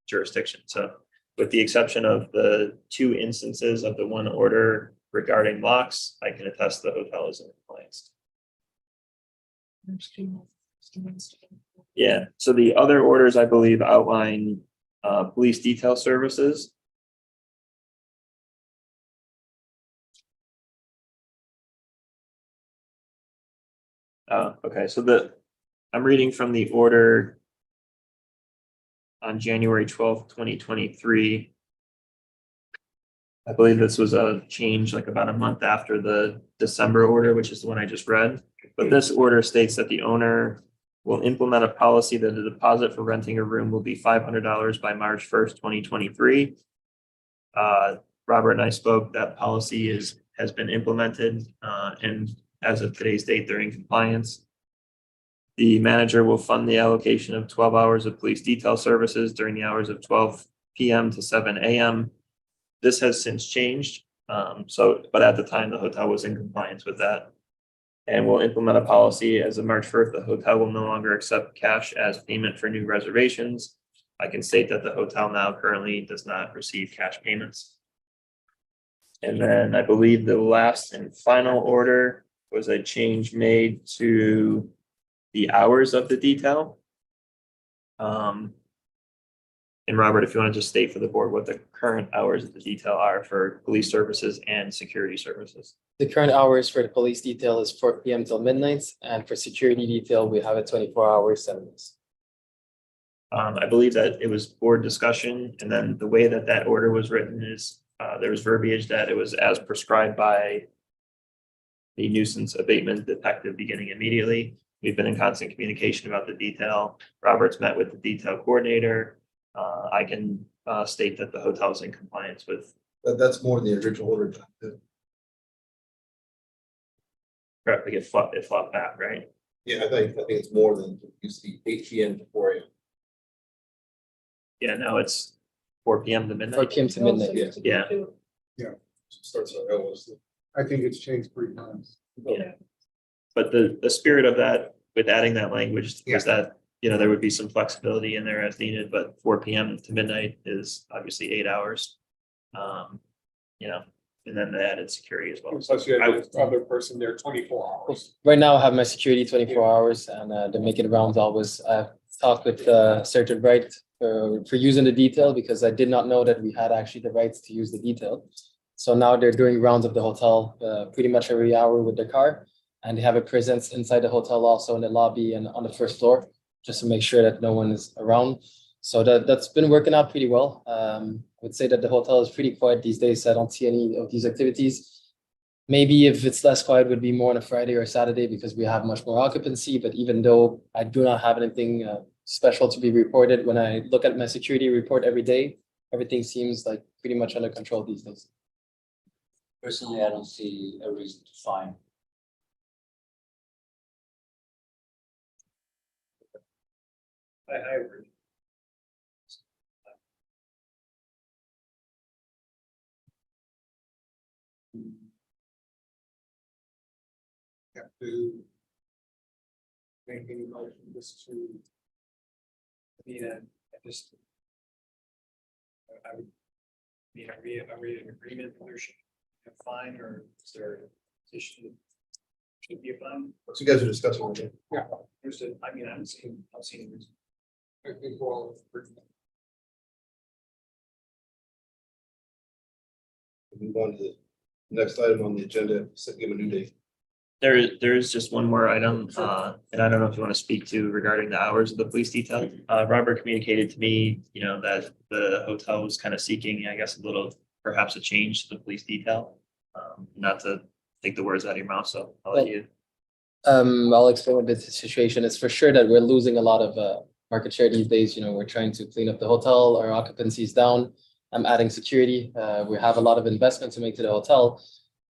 jurisdiction. So with the exception of the 2 instances of the one order regarding locks, I can attest the hotel is in compliance. Yeah, so the other orders, I believe, outline police detail services. Okay, so I'm reading from the order on January 12th, 2023. I believe this was a change like about a month after the December order, which is the one I just read. But this order states that the owner will implement a policy that the deposit for renting a room will be $500 by March 1st, 2023. Robert and I spoke, that policy has been implemented, and as of today's date, they're in compliance. The manager will fund the allocation of 12 hours of police detail services during the hours of 12 p.m. to 7 a.m. This has since changed. But at the time, the hotel was in compliance with that. And will implement a policy as of March 1st, the hotel will no longer accept cash as payment for new reservations. I can state that the hotel now currently does not receive cash payments. And then I believe the last and final order was a change made to the hours of the detail. And Robert, if you want to just state for the board what the current hours of the detail are for police services and security services. The current hours for the police detail is 4 p.m. till midnight, and for security detail, we have it 24 hours, 7 days. I believe that it was board discussion, and then the way that order was written is there was verbiage that it was as prescribed by the nuisance abatement detective beginning immediately. We've been in constant communication about the detail. Robert's met with the detail coordinator. I can state that the hotel is in compliance with. That's more than the original order. Correct, like it flopped back, right? Yeah, I think it's more than you see 8 p.m. to 4 a.m. Yeah, no, it's 4 p.m. to 4 midnight. p.m. to midnight. Yeah. Starts on almost. I think it's changed 3 times. Yeah. But the spirit of that, with adding that language, is that, there would be some flexibility in there as needed, but 4 p.m. to midnight is obviously 8 hours. And then they added security as well. Plus you have the other person there 24 hours. Right now, I have my security 24 hours, and they're making rounds always. I've talked with certain right for using the detail, because I did not know that we had actually the rights to use the detail. So now they're doing rounds of the hotel pretty much every hour with their car, and they have a presence inside the hotel, also in the lobby and on the first floor, just to make sure that no one is around. So that's been working out pretty well. I would say that the hotel is pretty quiet these days. I don't see any of these activities. Maybe if it's less quiet, it would be more on a Friday or Saturday, because we have much more occupancy. But even though I do not have anything special to be reported, when I look at my security report every day, everything seems like pretty much under control these days. Personally, I don't see a reason to fine. I agree. Have to make any motion just to. I just. I would. Are we in agreement that there should be a fine, or is there a issue? Should be a fine? What you guys are discussing with me. There's a, I haven't seen any reason. I think we're all. Move on to the next item on the agenda, give a new date. There is just one more item, and I don't know if you want to speak to regarding the hours of the police detail. Robert communicated to me, that the hotel was kind of seeking, I guess, perhaps a change to the police detail. Not to take the words out of your mouth, so I'll let you. I'll explain a bit the situation. It's for sure that we're losing a lot of market share these days. We're trying to clean up the hotel, our occupancy is down. I'm adding security. We have a lot of investment to make to the hotel.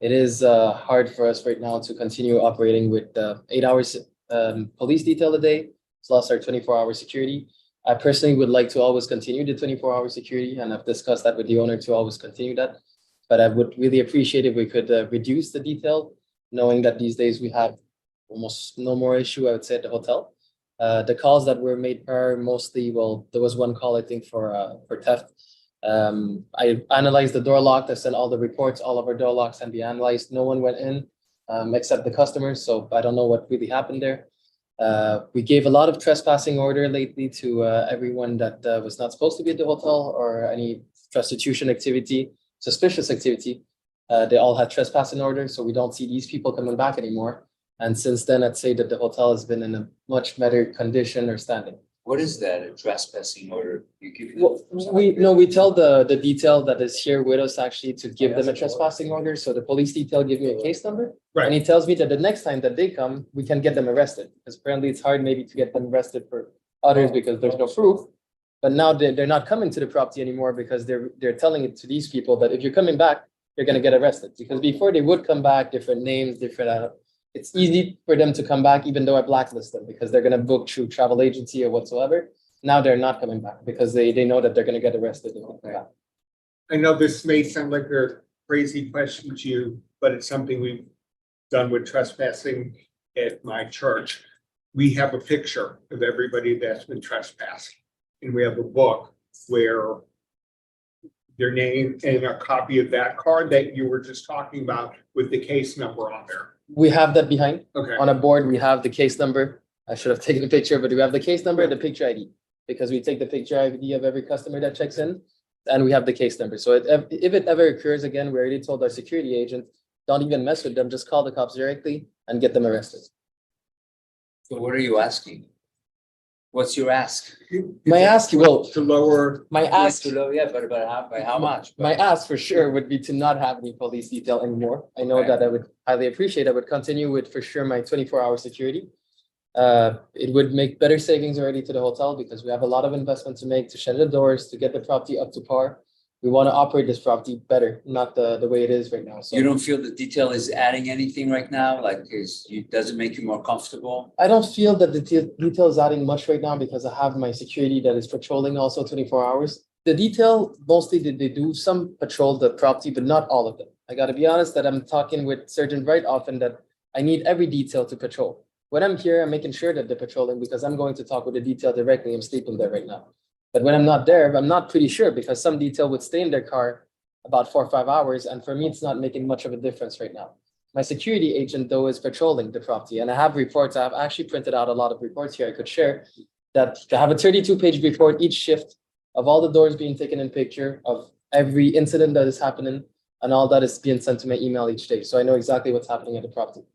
It is hard for us right now to continue operating with 8 hours police detail a day, plus our 24-hour security. I personally would like to always continue the 24-hour security, and I've discussed that with the owner to always continue that. But I would really appreciate if we could reduce the detail, knowing that these days we have almost no more issue, I would say, at the hotel. The calls that were made prior mostly, well, there was one call, I think, for theft. I analyzed the door lock. I sent all the reports, all of our door locks and be analyzed. No one went in, except the customers. So I don't know what really happened there. We gave a lot of trespassing order lately to everyone that was not supposed to be at the hotel or any prostitution activity, suspicious activity. They all had trespassing orders, so we don't see these people coming back anymore. And since then, I'd say that the hotel has been in a much better condition or standing. What is that, a trespassing order? You give them- Well, we tell the detail that is here with us actually to give them a trespassing order. So the police detail give me a case number. And he tells me that the next time that they come, we can get them arrested. Because apparently it's hard maybe to get them arrested for others because there's no proof. But now they're not coming to the property anymore because they're telling it to these people that if you're coming back, you're gonna get arrested. Because before they would come back, different names, different, it's easy for them to come back, even though I blacklist them because they're gonna book through travel agency or whatsoever. Now they're not coming back because they know that they're gonna get arrested. If they come back. I know this may sound like a crazy question to you, but it's something we've done with trespassing at my church. We have a picture of everybody that's been trespassing. And we have a book where their name and a copy of that card that you were just talking about with the case number on there. We have that behind. Okay. On a board, we have the case number. I should have taken a picture, but we have the case number and the picture ID. Because we take the picture ID of every customer that checks in, and we have the case number. So if it ever occurs again, we already told our security agent, don't even mess with them, just call the cops directly and get them arrested. So what are you asking? What's your ask? My ask, well, To lower, my ask, Yeah, but by how much? my ask for sure would be to not have any police detail anymore. I know that I would highly appreciate, I would continue with for sure my 24-hour security. It would make better savings already to the hotel because we have a lot of investment to make to shed the doors, to get the property up to par. We want to operate this property better, not the way it is right now. So You don't feel the detail is adding anything right now? Like, does it make you more comfortable? I don't feel that the detail is adding much right now because I have my security that is patrolling also 24 hours. The detail, mostly they do some patrol the property, but not all of them. I gotta be honest that I'm talking with Sergeant Wright often that I need every detail to patrol. When I'm here, I'm making sure that they're patrolling because I'm going to talk with the detail directly. I'm sleeping there right now. But when I'm not there, I'm not pretty sure because some detail would stay in their car about 4 or 5 hours. And for me, it's not making much of a difference right now. My security agent, though, is patrolling the property. And I have reports. I have actually printed out a lot of reports here I could share that I have a 32-page report each shift of all the doors being taken in picture, of every incident that is happening, and all that is being sent to my email each day. So I know exactly what's happening at the property.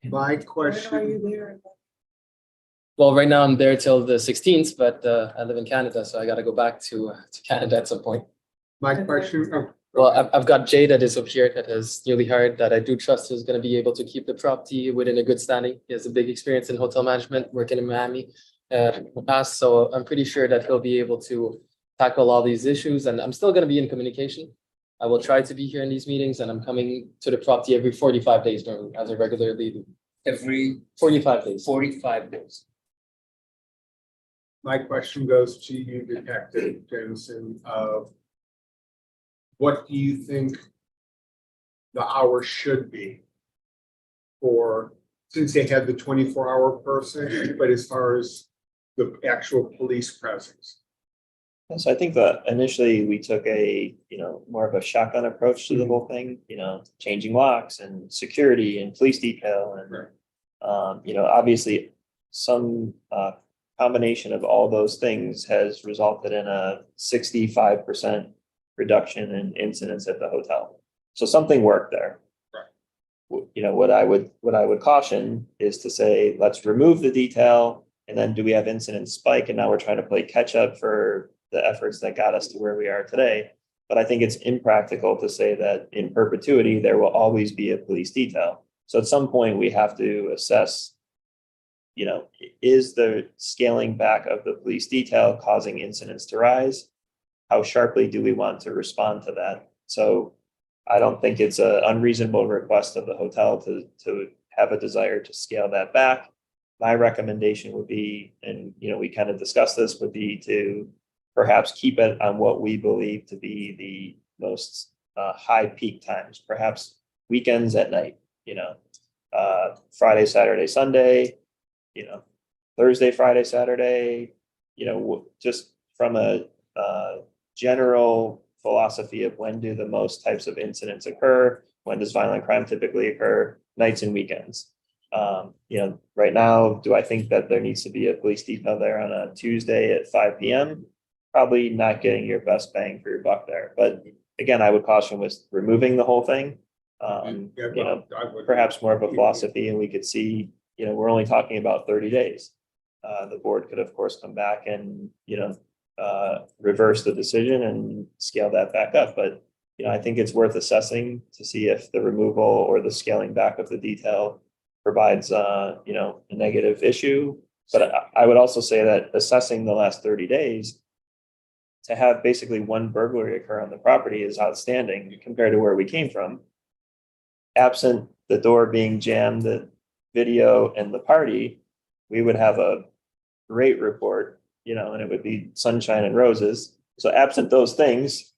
my When are you question, there? Well, right now I'm there till the 16th, but I live in Canada, so I gotta go back to Canada at some point. my question, Well, I've got Jay that is up here that has newly hired that I do trust is gonna be able to keep the property within a good standing. He has a big experience in hotel management, working in Miami in the past, so I'm pretty sure that he'll be able to tackle all these issues, and I'm still gonna be in communication. I will try to be here in these meetings, and I'm coming to the property every 45 days normally, as I regularly do. Every 45 days. 45 days. my question goes to you, Detective Jameson, of what do you think the hours should be for, since they had the 24-hour person, but as far as the actual police presence? So I think that initially we took more of a shotgun approach to the whole thing, changing locks and security and police detail and, obviously some, combination of all those things has resulted in a 65% reduction in incidents at the hotel. So something worked there. Right. What I would caution is to say, let's remove the detail and then do we have incidents spike? And now we're trying to play catch up for the efforts that got us to where we are today. But I think it's impractical to say that in perpetuity, there will always be a police detail. So at some point we have to assess, is the scaling back of the police detail causing incidents to rise? How sharply do we want to respond to that? So I don't think it's an unreasonable request of the hotel to have a desire to scale that back. My recommendation would be, and we kind of discussed this, would be to perhaps keep it on what we believe to be the most high peak times, perhaps weekends at night, Friday, Saturday, Sunday, Thursday, Friday, Saturday, just from a general philosophy of when do the most types of incidents occur, when does violent crime typically occur, nights and weekends. Right now, do I think that there needs to be a police detail there on a Tuesday at 5 p.m.? Probably not getting your best bang for your buck there. But again, I would caution with removing the whole thing. Perhaps more of a philosophy, and we could see, we're only talking about 30 days. The board could, of course, come back and, reverse the decision and scale that back up. But, I think it's worth assessing to see if the removal or the scaling back of the detail provides, a negative issue. But I would also say that assessing the last 30 days, to have basically one burglary occur on the property is outstanding compared to where we came from. Absent the door being jammed, the video and the party, we would have a great report, and it would be sunshine and roses. So absent those things,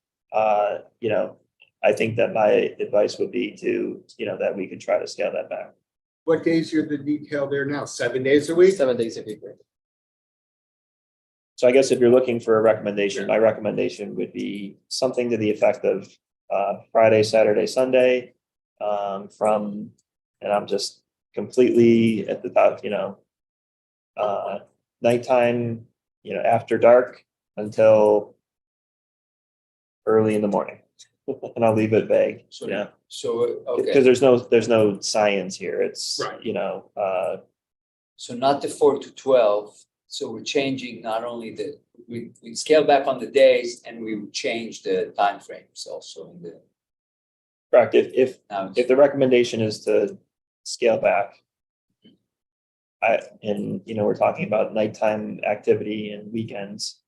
I think that my advice would be to, that we could try to scale that back. What days are the detail there now? 7 days a week? 7 days a week. So I guess if you're looking for a recommendation, my recommendation would be something to the effect of Friday, Saturday, Sunday, and I'm just completely at the top, nighttime, after dark until early in the morning. And I'll leave it vague, So because there's no science here. It's, Right. So not the 4 to 12. So we're changing not only we scale back on the days and we would change the timeframes also in the. correct. If Now, the recommendation is to scale back, we're talking about nighttime activity and weekends.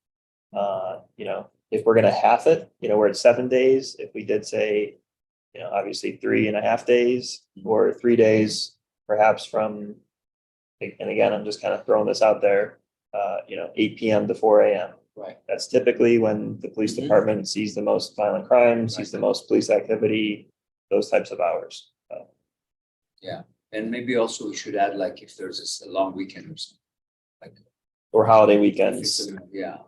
If we're gonna half it, we're at 7 days. If we did say, obviously 3.5 days or 3 days, perhaps from, and again, I'm just kind of throwing this out there, 8 p.m. to 4 a.m. right. That's typically when the police Mhm. department sees the most violent crime, sees the most police activity, those types of hours. And maybe also we should add like if there's a long weekend or something. Or holiday If weekends. it's yeah.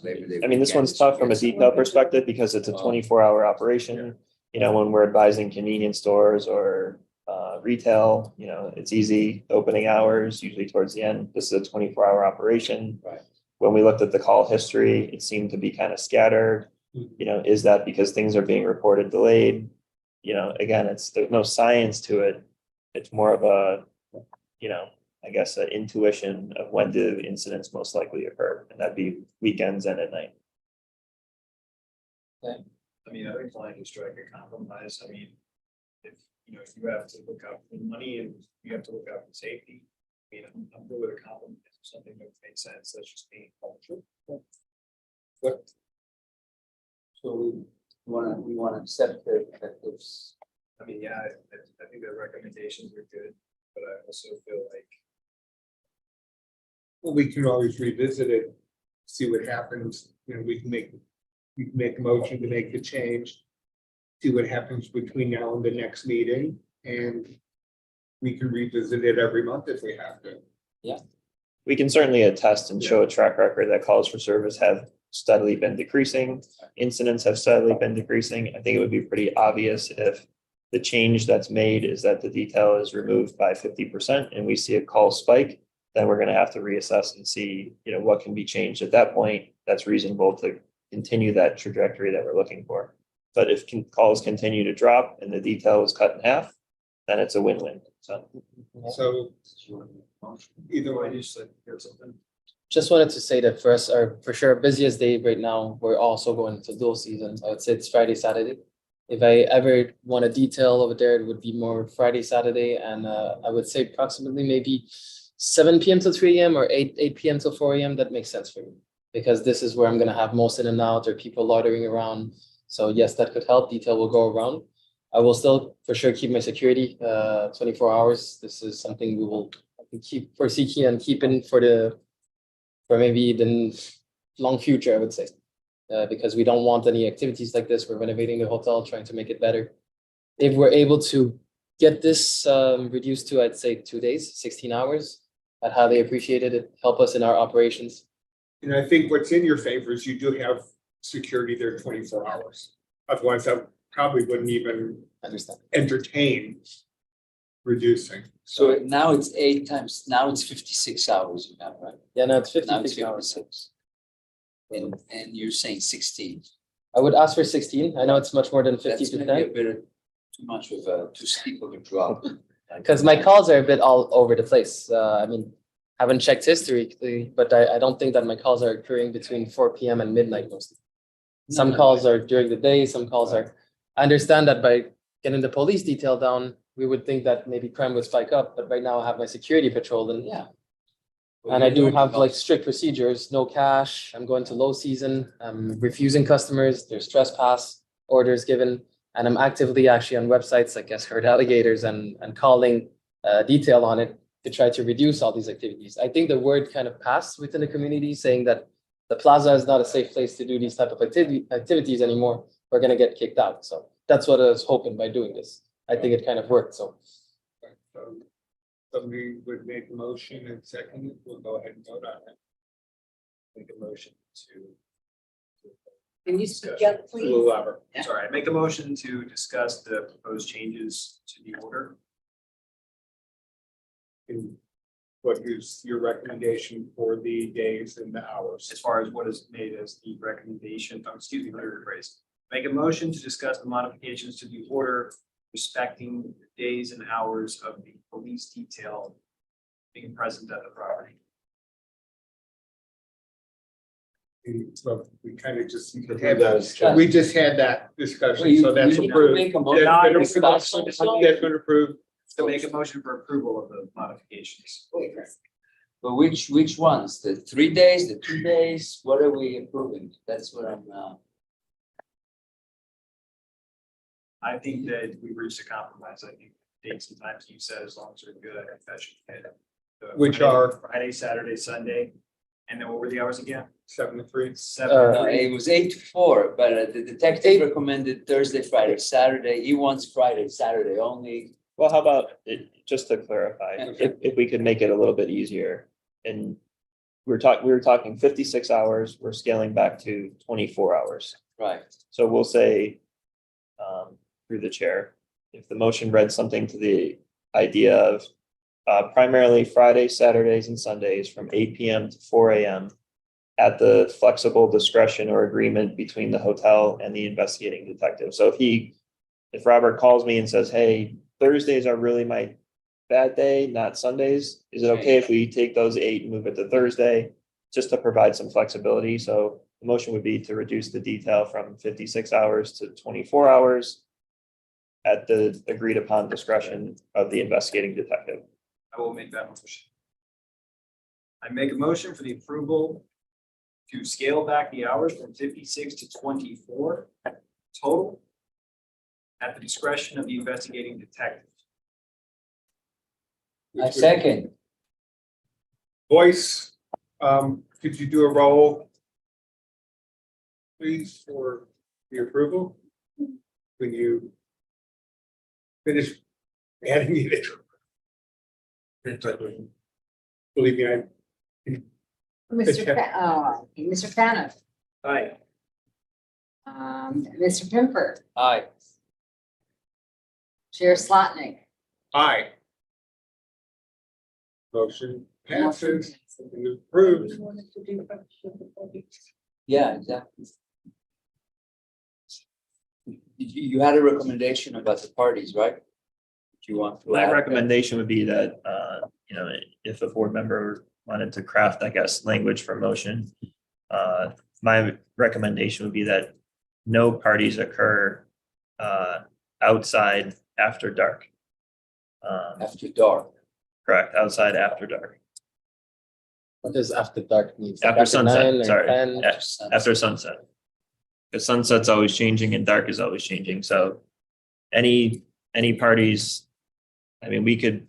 Labor Day I mean, this weekend one's is- tough from a is- detail perspective because it's a 24-hour operation. When we're advising convenience stores or retail, it's easy opening hours, usually towards the end. This is a 24-hour operation. Right. When we looked at the call history, it seemed to be kind of scattered. Is that because things are being reported delayed? Again, there's no science to it. It's more of a, I guess, an intuition of when do incidents most likely occur, and that'd be weekends and at night. I mean, I'm inclined to strike a compromise. I mean, if you have to look out for money and you have to look out for safety, I mean, I'm good with a compromise, something that makes sense. That's just being cultural. So we wanna accept that there's. I mean, yeah, I think the recommendations are good, but I also feel like Well, we can always revisit it, see what happens, we can make a motion to make the change. See what happens between now and the next meeting, and we can revisit it every month if we have to. We can certainly attest and show a track record that calls for service have steadily been decreasing. Incidents have steadily been decreasing. I think it would be pretty obvious if the change that's made is that the detail is removed by 50% and we see a call spike, then we're going to have to reassess and see, what can be changed at that point. That's reasonable to continue that trajectory that we're looking for. But if calls continue to drop and the detail is cut in half, then it's a win-win. So So either I way, just said, here's something. Just wanted to say that for sure, busiest day right now, we're also going to dual season. I would say it's Friday, Saturday. If I ever want a detail over there, it would be more Friday, Saturday, and I would say approximately maybe 7 p.m. to 3 a.m. or 8 p.m. to 4 a.m. That makes sense for me because this is where I'm gonna have most in and out or people loitering around. So yes, that could help. Detail will go around. I will still for sure keep my security 24 hours. This is something we will keep foreseeing and keeping for maybe the long future, I would say. Because we don't want any activities like this. We're renovating the hotel, trying to make it better. If we're able to get this reduced to, I'd say 2 days, 16 hours, I'd highly appreciate it. It'd help us in our operations. And I think what's in your favor is you do have security there 24 hours. Otherwise, I probably wouldn't even Understand. entertain reducing. So now it's 8 times, now it's 56 hours you have, right? Yeah, no, it's Now it's 56 hours. 56. And you're saying 16. I would ask for 16. I know it's much more than That's 50%. maybe a bit too much of a, too steep of a drop. Because my calls are a bit all over the place. I mean, haven't checked history, but I don't think that my calls are occurring between 4 PM and midnight mostly. Some No, calls are during the day, some calls are, I understand that by getting the police detail down, we would think that maybe crime would spike up, but right now I have my security patrol and Yeah. and I do have like strict procedures, no cash, I'm going to low season, I'm refusing customers, there's trespass orders given. And I'm actively actually on websites like Herd Alligators and calling detail on it to try to reduce all these activities. I think the word kind of passed within the community saying that the plaza is not a safe place to do these type of activities anymore. We're gonna get kicked out. So that's what I was hoping by doing this. I think it kind of worked, so. So somebody would make a motion and second, it. We'll go ahead and vote on it. Make a motion to. Can you speak up, please? Lou Weber. Sorry, I make a motion to discuss the proposed changes to the order. And what is your recommendation for the days and the hours? As far as what is made as the recommendation, excuse me, let me rephrase. Make a motion to discuss the modifications to the order respecting the days and hours of the police detail being present at the property. So we kind of just. Approve that as- We just had that Well, discussion, you- so that's you need to approved. make a That's motion. been Discuss approved. also. That's been approved. To make a motion for approval of the modifications. But which ones? The 3 days, the 2 days? What are we approving? That's what I'm, I think that we reached a compromise. I think dates and times you said, as long as they're good, I think that should hit. The Which Friday- are? Friday, Saturday, Sunday. And then what were the hours again? 7 to 3. 7 to no, 3. it was 8 to 4, but the detective recommended Thursday, Friday, Saturday. He wants Friday, Saturday only. Well, how about it, just to clarify, Yeah. if we could make it a little bit easier and we were talking 56 hours, we're scaling back to 24 hours. Right. So we'll say, through the chair, if the motion read something to the idea of primarily Fridays, Saturdays and Sundays from 8 PM to 4 AM at the flexible discretion or agreement between the hotel and the investigating detective. So if Robert calls me and says, hey, Thursdays are really my bad day, not Sundays, is it okay if we take those 8 and move it to Thursday? Just to provide some flexibility. So the motion would be to reduce the detail from 56 hours to 24 hours at the agreed upon discretion of the investigating detective. I will make that motion. I make a motion for the approval to scale back the hours from 56 to 24 total at the discretion of the investigating detective. I second. Voice, could you do a roll? Please, for the approval? When you finish adding it. Believe me, Mr. Fana, Aye. Mr. Pimper, Aye. Chair Slotnick. aye. Motion passes and approved. Yeah, exactly. You had a recommendation about the parties, right? Do you want to? My add that? recommendation would be that, if a board member wanted to craft, I guess, language for motion, my recommendation would be that no parties occur outside after dark. After dark. Correct, outside after dark, What does after dark means? after 9 sunset, or sorry, 10? after sunset. Because sunset's always changing and dark is always changing, so any parties, I mean, we could,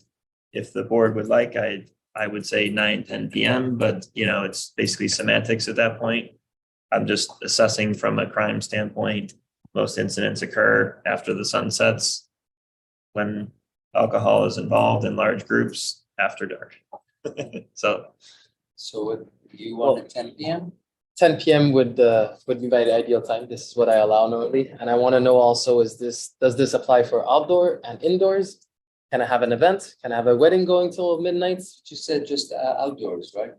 if the board would like, I would say 9, 10 PM, but it's basically semantics at that point. I'm just assessing from a crime standpoint, most incidents occur after the sun sets when alcohol is involved in large groups after dark. So, So what, you want at 10 p.m.? 10 p.m. would be my ideal time. This is what I allow normally. And I want to know also, does this apply for outdoor and indoors? Can I have an event? Can I have a wedding going till midnight? You said just outdoors, right?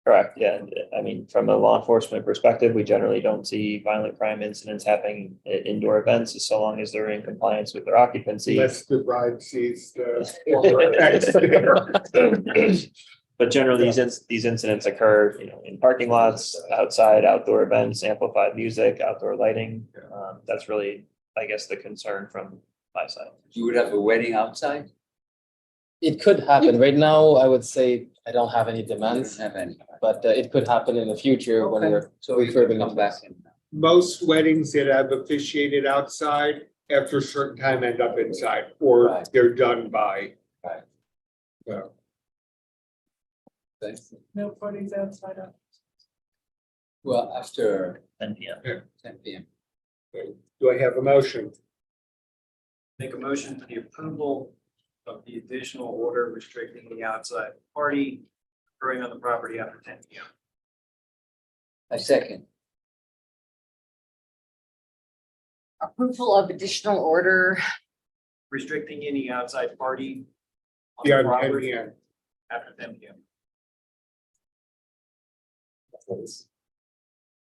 correct, yeah. I mean, from a law enforcement perspective, we generally don't see violent crime incidents happening at indoor events so long as they're in compliance with their occupancy. Unless the bride sees the. ex there. But generally, these incidents occur, in parking lots, outside, outdoor events, amplified music, outdoor lighting. That's really, I guess, the concern from my side. You would have a wedding outside? It could happen. Right now, I would say I don't have any You demands, don't have any. but it could happen in the future when we're So we refurbing can come back them. and. Most weddings that I've officiated outside after a certain time end up inside, or Right. they're done by. Right. So, No parties outside of. Well, after 10 p.m. 10 p.m. do I have a motion? Make a motion for the approval of the additional order restricting the outside party occurring on the property after 10 p.m. I second. Approval of additional order. Restricting any outside party on the Beyond 10 property p.m. after 10 p.m.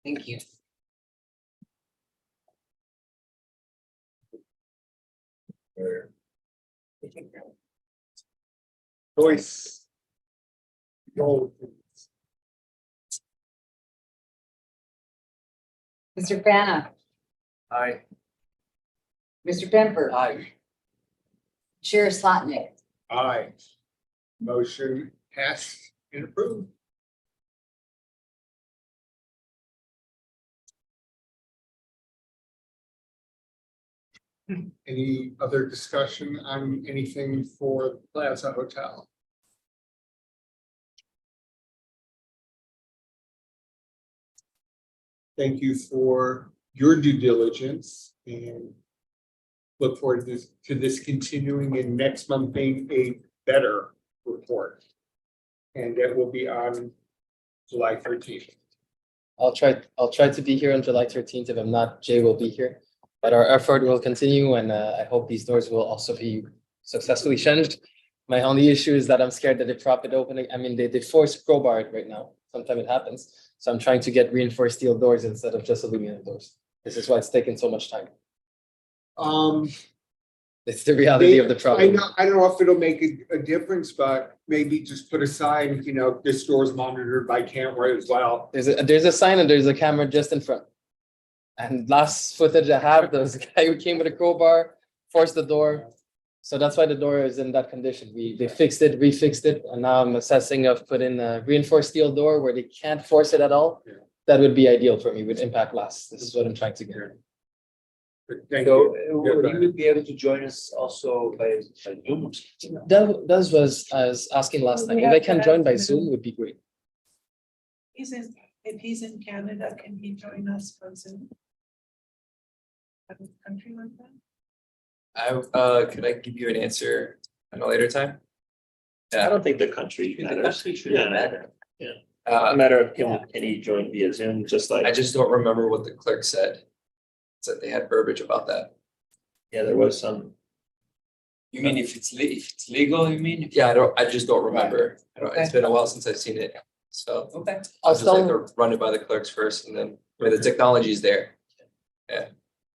Thank you. Joyce. Go. Mr. Fana, Aye. Mr. Bemper, Aye. Chair Slotnick. Aye. Motion passed and approved. Any other discussion on anything for Plaza Hotel? Thank you for your due diligence and look forward to this continuing and next month being a better report. And that will be on July 13th. I'll try to be here on July 13th. If I'm not, Jay will be here. But our effort will continue, and I hope these doors will also be successfully changed. My only issue is that I'm scared that they prop it open. I mean, they force crowbar it right now. Sometimes it happens. So I'm trying to get reinforced steel doors instead of just aluminum doors. This is why it's taking so much time. It's the reality of the problem. I don't know if it'll make a difference, but maybe just put a sign, this door is monitored by camera as well. There's a sign and there's a camera just in front. And last footage I have, there was a guy who came with a crowbar, forced the door. So that's why the door is in that condition. They fixed it, refixed it, and now I'm assessing of putting a reinforced steel door where they can't force it at all. Yeah. That would be ideal for me with impact glass. This is what I'm trying to get. Thank So you. you would be able to join us also by Zoom? That was I was asking last time. If I can join by Zoom, would be great. If he's in Canada, can he join us on Zoom? At a country like that? Could I give you an answer at a later time? I don't think the country The matters. country shouldn't matter. A matter of can he join via Zoom, just like. I just don't remember what the clerk said. Said they had verbiage about that. Yeah, there was some. You mean if it's legal, you mean? Yeah, I just don't remember. It's been a while since I've seen it, so. Okay. I'll just like to run it by the clerks first and then, the technology is there.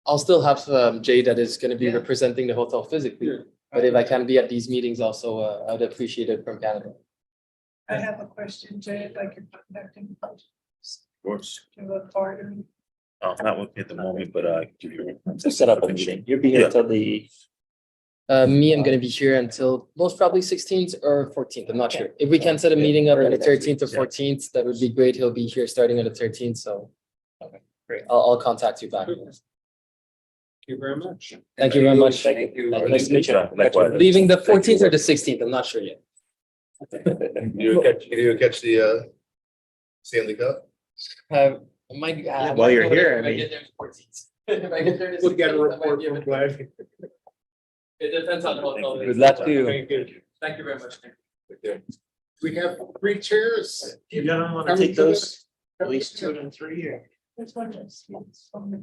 I'll still have Jay that is going to be Yeah. representing the hotel physically. But if I can be at these meetings also, I would appreciate it from Canada. I have a question, Jay, if I could contact him. Of course. Give a card or. Not with me at the moment, but give you. To set up a meeting. You'll be here Yeah. till the. Me, I'm gonna be here until most probably 16th or 14th. I'm not sure. If we can set a meeting up on the 13th or 14th, that would be great. He'll be here starting on the 13th, so. Okay, great. I'll contact you back. Thank you very much. Thank you very much. Thank you. Thank you. Nice to meet you. Likewise. Leaving the 14th or the 16th, I'm not sure yet. You catch the Stanley Cup? Might. While you're here, I If I mean- get there 14th. If I get there the We'll get a 16th, I might report be able from to- Glenn. It depends on the hotel. Thank you. Good luck to you. Thank you. Thank you very much. Right there. We have 3 chairs. Do you gentlemen want to Coming take to the- those, at least 2 and 3 or? Which one is? It's from the-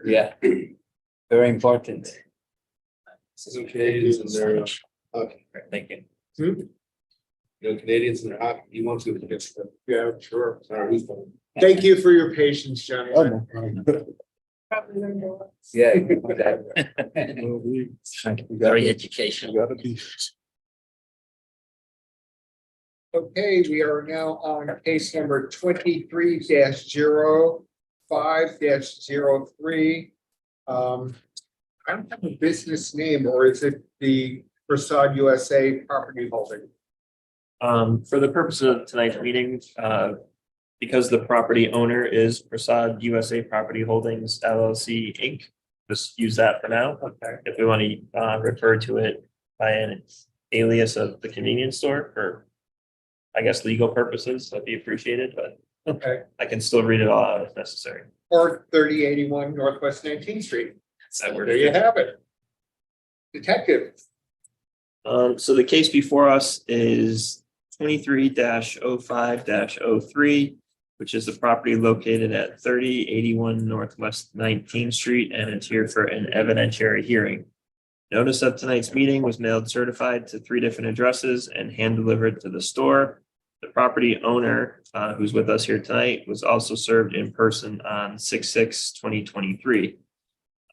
Yeah. Very important. Canadians and their, Thank you. you know, Canadians and their hockey, he wants to get them. Yeah, sure. Sorry, who's phone? Thank you for your patience, gentlemen. Probably learned a lot. Yeah. Very educational. Okay, we are now on case number 23-05-03. I don't have a business name, or is it the Prasad USA Property Holding? For the purpose of tonight's meeting, because the property owner is Prasad USA Property Holdings LLC Inc. Just use that for now. Okay. If we want to refer to it by an alias of the convenience store for, I guess, legal purposes, that'd be appreciated, but Okay, I can still read it all out if necessary. or 3081 Northwest 19th Street. That word. There you have it. Detective. So the case before us is 23-05-03, which is the property located at 3081 Northwest 19th Street, and it's here for an evidentiary hearing. Notice of tonight's meeting was mailed certified to 3 different addresses and hand delivered to the store. The property owner, who's with us here tonight, was also served in person on 6/6/2023.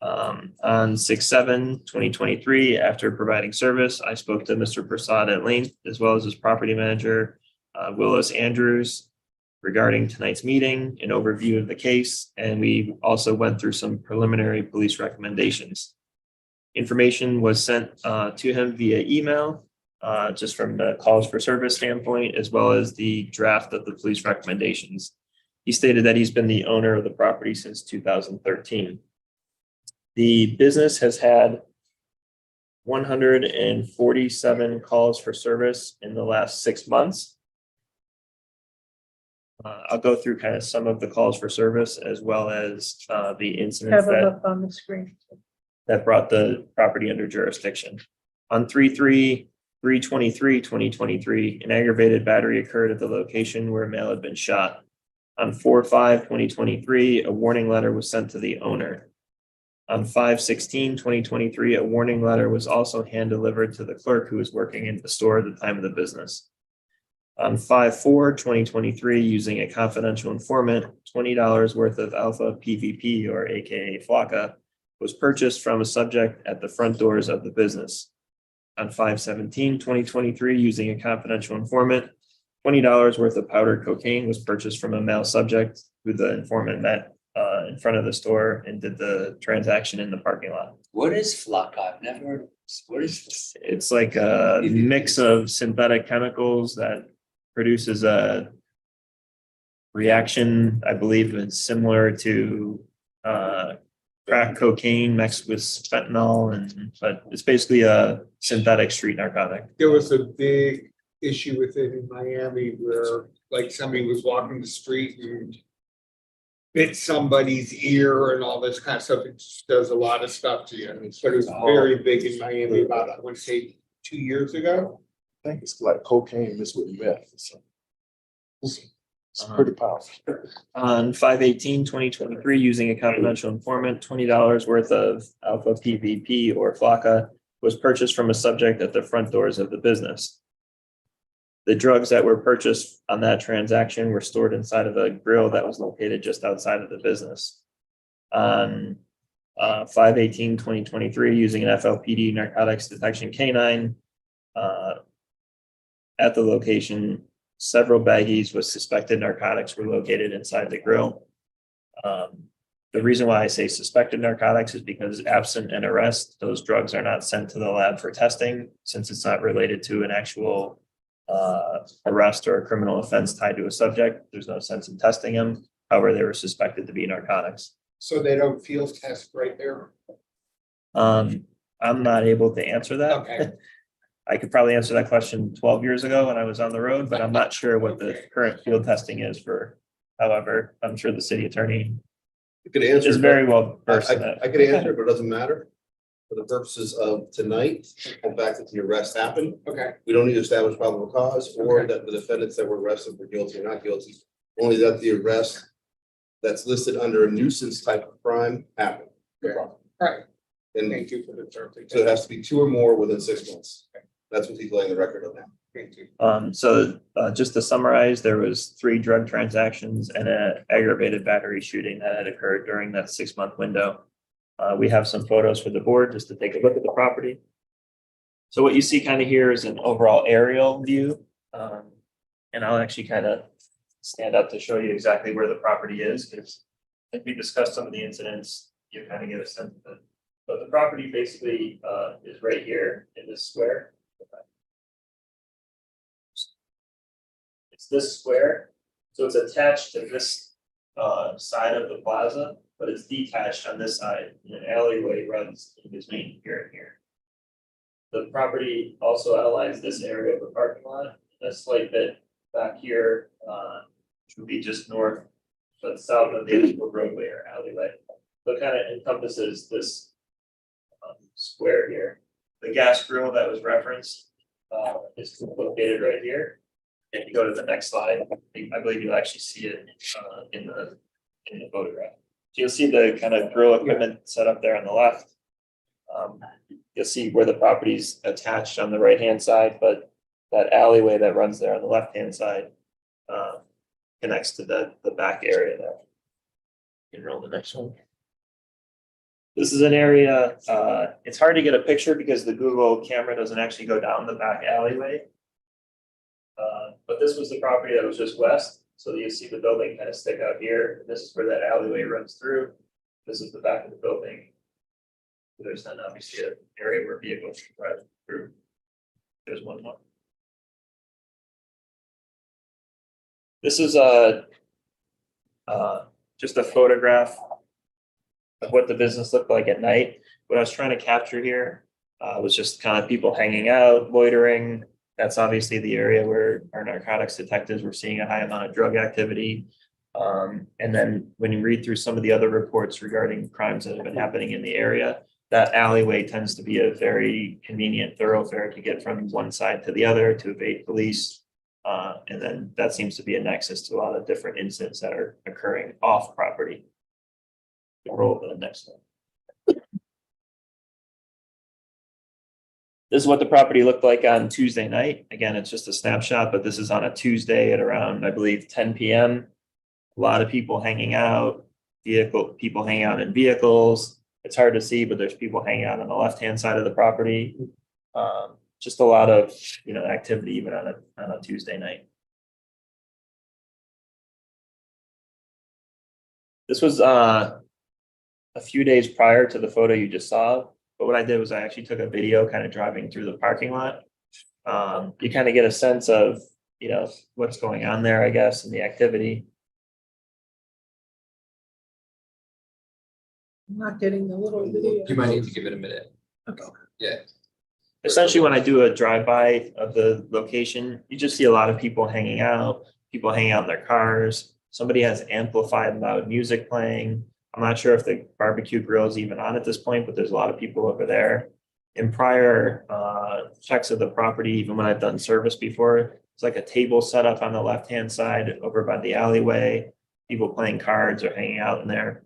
On 6/7/2023, after providing service, I spoke to Mr. Prasad at length, as well as his property manager, Willis Andrews, regarding tonight's meeting, an overview of the case, and we also went through some preliminary police recommendations. Information was sent to him via email, just from the calls for service standpoint, as well as the draft of the police recommendations. He stated that he's been the owner of the property since 2013. The business has had 147 calls for service in the last 6 months. I'll go through kind of some of the calls for service as well as the incidents Have it that up on the screen. brought the property under jurisdiction. On 3/3/2023, an aggravated battery occurred at the location where a male had been shot. On 4/5/2023, a warning letter was sent to the owner. On 5/16/2023, a warning letter was also hand delivered to the clerk who was working in the store at the time of the business. On 5/4/2023, using a confidential informant, $20 worth of alpha PVP, or AKA Flocka, was purchased from a subject at the front doors of the business. On 5/17/2023, using a confidential informant, $20 worth of powdered cocaine was purchased from a male subject who the informant met in front of the store and did the transaction in the parking lot. What is Flocka? I've never heard of this. What is this? It's like a mix of synthetic chemicals that produces a reaction, I believe, is similar to crack cocaine mixed with fentanyl, but it's basically a synthetic street narcotic. There was a big issue with it in Miami where like somebody was walking the street and bit somebody's ear and all this kind of stuff. It just does a lot of stuff to you. But it was very big in Miami about, I want to say, 2 years ago. I think it's like cocaine mixed with meth. So it's pretty powerful. On 5/18/2023, using a confidential informant, $20 worth of alpha PVP, or Flocka, was purchased from a subject at the front doors of the business. The drugs that were purchased on that transaction were stored inside of a grill that was located just outside of the business. On 5/18/2023, using an FLPD narcotics detection canine at the location, several baggies with suspected narcotics were located inside the grill. The reason why I say suspected narcotics is because absent an arrest, those drugs are not sent to the lab for testing, since it's not related to an actual arrest or a criminal offense tied to a subject. There's no sense in testing them. However, they were suspected to be narcotics. So they don't field test right there. I'm not able to answer that. Okay. I could probably answer that question 12 years ago when I was on the road, but I'm not sure what the current field testing is for. However, I'm sure the city attorney You could answer. is it, very well but versed in it. I could answer, but it doesn't matter. for the purposes of tonight, the fact that the arrest happened, Okay, we don't need to establish probable cause or that the defendants that were arrested were guilty or not guilty. Only that the arrest that's listed under a nuisance type of crime happened. right. And Thank you for the term. so it has to be 2 or more within 6 months. That's what he's laying the record on now. Thank you. Just to summarize, there was 3 drug transactions and an aggravated battery shooting that had occurred during that 6-month window. We have some photos for the board just to take a look at the property. So what you see kind of here is an overall aerial view. And I'll actually kind of stand up to show you exactly where the property is, because I think we discussed some of the incidents, you kind of get a sense of it. But the property basically is right here in this square. It's this square, so it's attached to this side of the plaza, but it's detached on this side, and an alleyway runs in between here and here. The property also outlines this area of the parking lot, a slight bit back here, which would be just north, but south of the actual roadway or alleyway. So it kind of encompasses this square here. The gas grill that was referenced is located right here. If you go to the next slide, I believe you'll actually see it in the photograph. So you'll see the kind of grill equipment set up there on the left. You'll see where the property's attached on the right-hand side, but that alleyway that runs there on the left-hand side connects to the back area there. You can roll the next one. This is an area, it's hard to get a picture because the Google camera doesn't actually go down the back alleyway. But this was the property that was just west, so you see the building kind of stick out here. This is where that alleyway runs through. This is the back of the building. There's then obviously an area where vehicles can drive through. There's one more. This is just a photograph of what the business looked like at night. What I was trying to capture here was just kind of people hanging out, loitering. That's obviously the area where our narcotics detectives were seeing a high amount of drug activity. And then when you read through some of the other reports regarding crimes that have been happening in the area, that alleyway tends to be a very convenient thoroughfare to get from one side to the other to evade police. And then that seems to be a nexus to a lot of different incidents that are occurring off property. Roll to the next one. This is what the property looked like on Tuesday night. Again, it's just a snapshot, but this is on a Tuesday at around, I believe, 10 p.m. A lot of people hanging out, people hanging out in vehicles. It's hard to see, but there's people hanging out on the left-hand side of the property. Just a lot of, activity even on a Tuesday night. This was a few days prior to the photo you just saw. But what I did was I actually took a video kind of driving through the parking lot. You kind of get a sense of, what's going on there, I guess, and the activity. I'm not getting the little video. You might need to give it a minute. Okay. Yeah. Essentially, when I do a drive-by of the location, you just see a lot of people hanging out in their cars. Somebody has amplified loud music playing. I'm not sure if the barbecue grill is even on at this point, but there's a lot of people over there. In prior checks of the property, even when I've done service before, it's like a table set up on the left-hand side over by the alleyway, people playing cards or hanging out in there.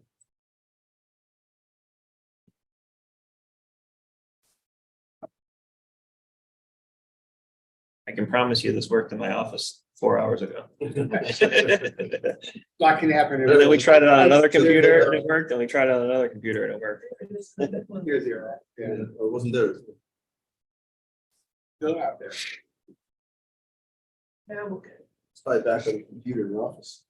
I can promise you this worked in my office 4 hours ago. Lot can happen. And then we tried it on another computer and it worked, and we tried it on another computer and it worked. Here's your, yeah, It wasn't there. still out there. Now we'll get it. It's probably back on the computer in the office.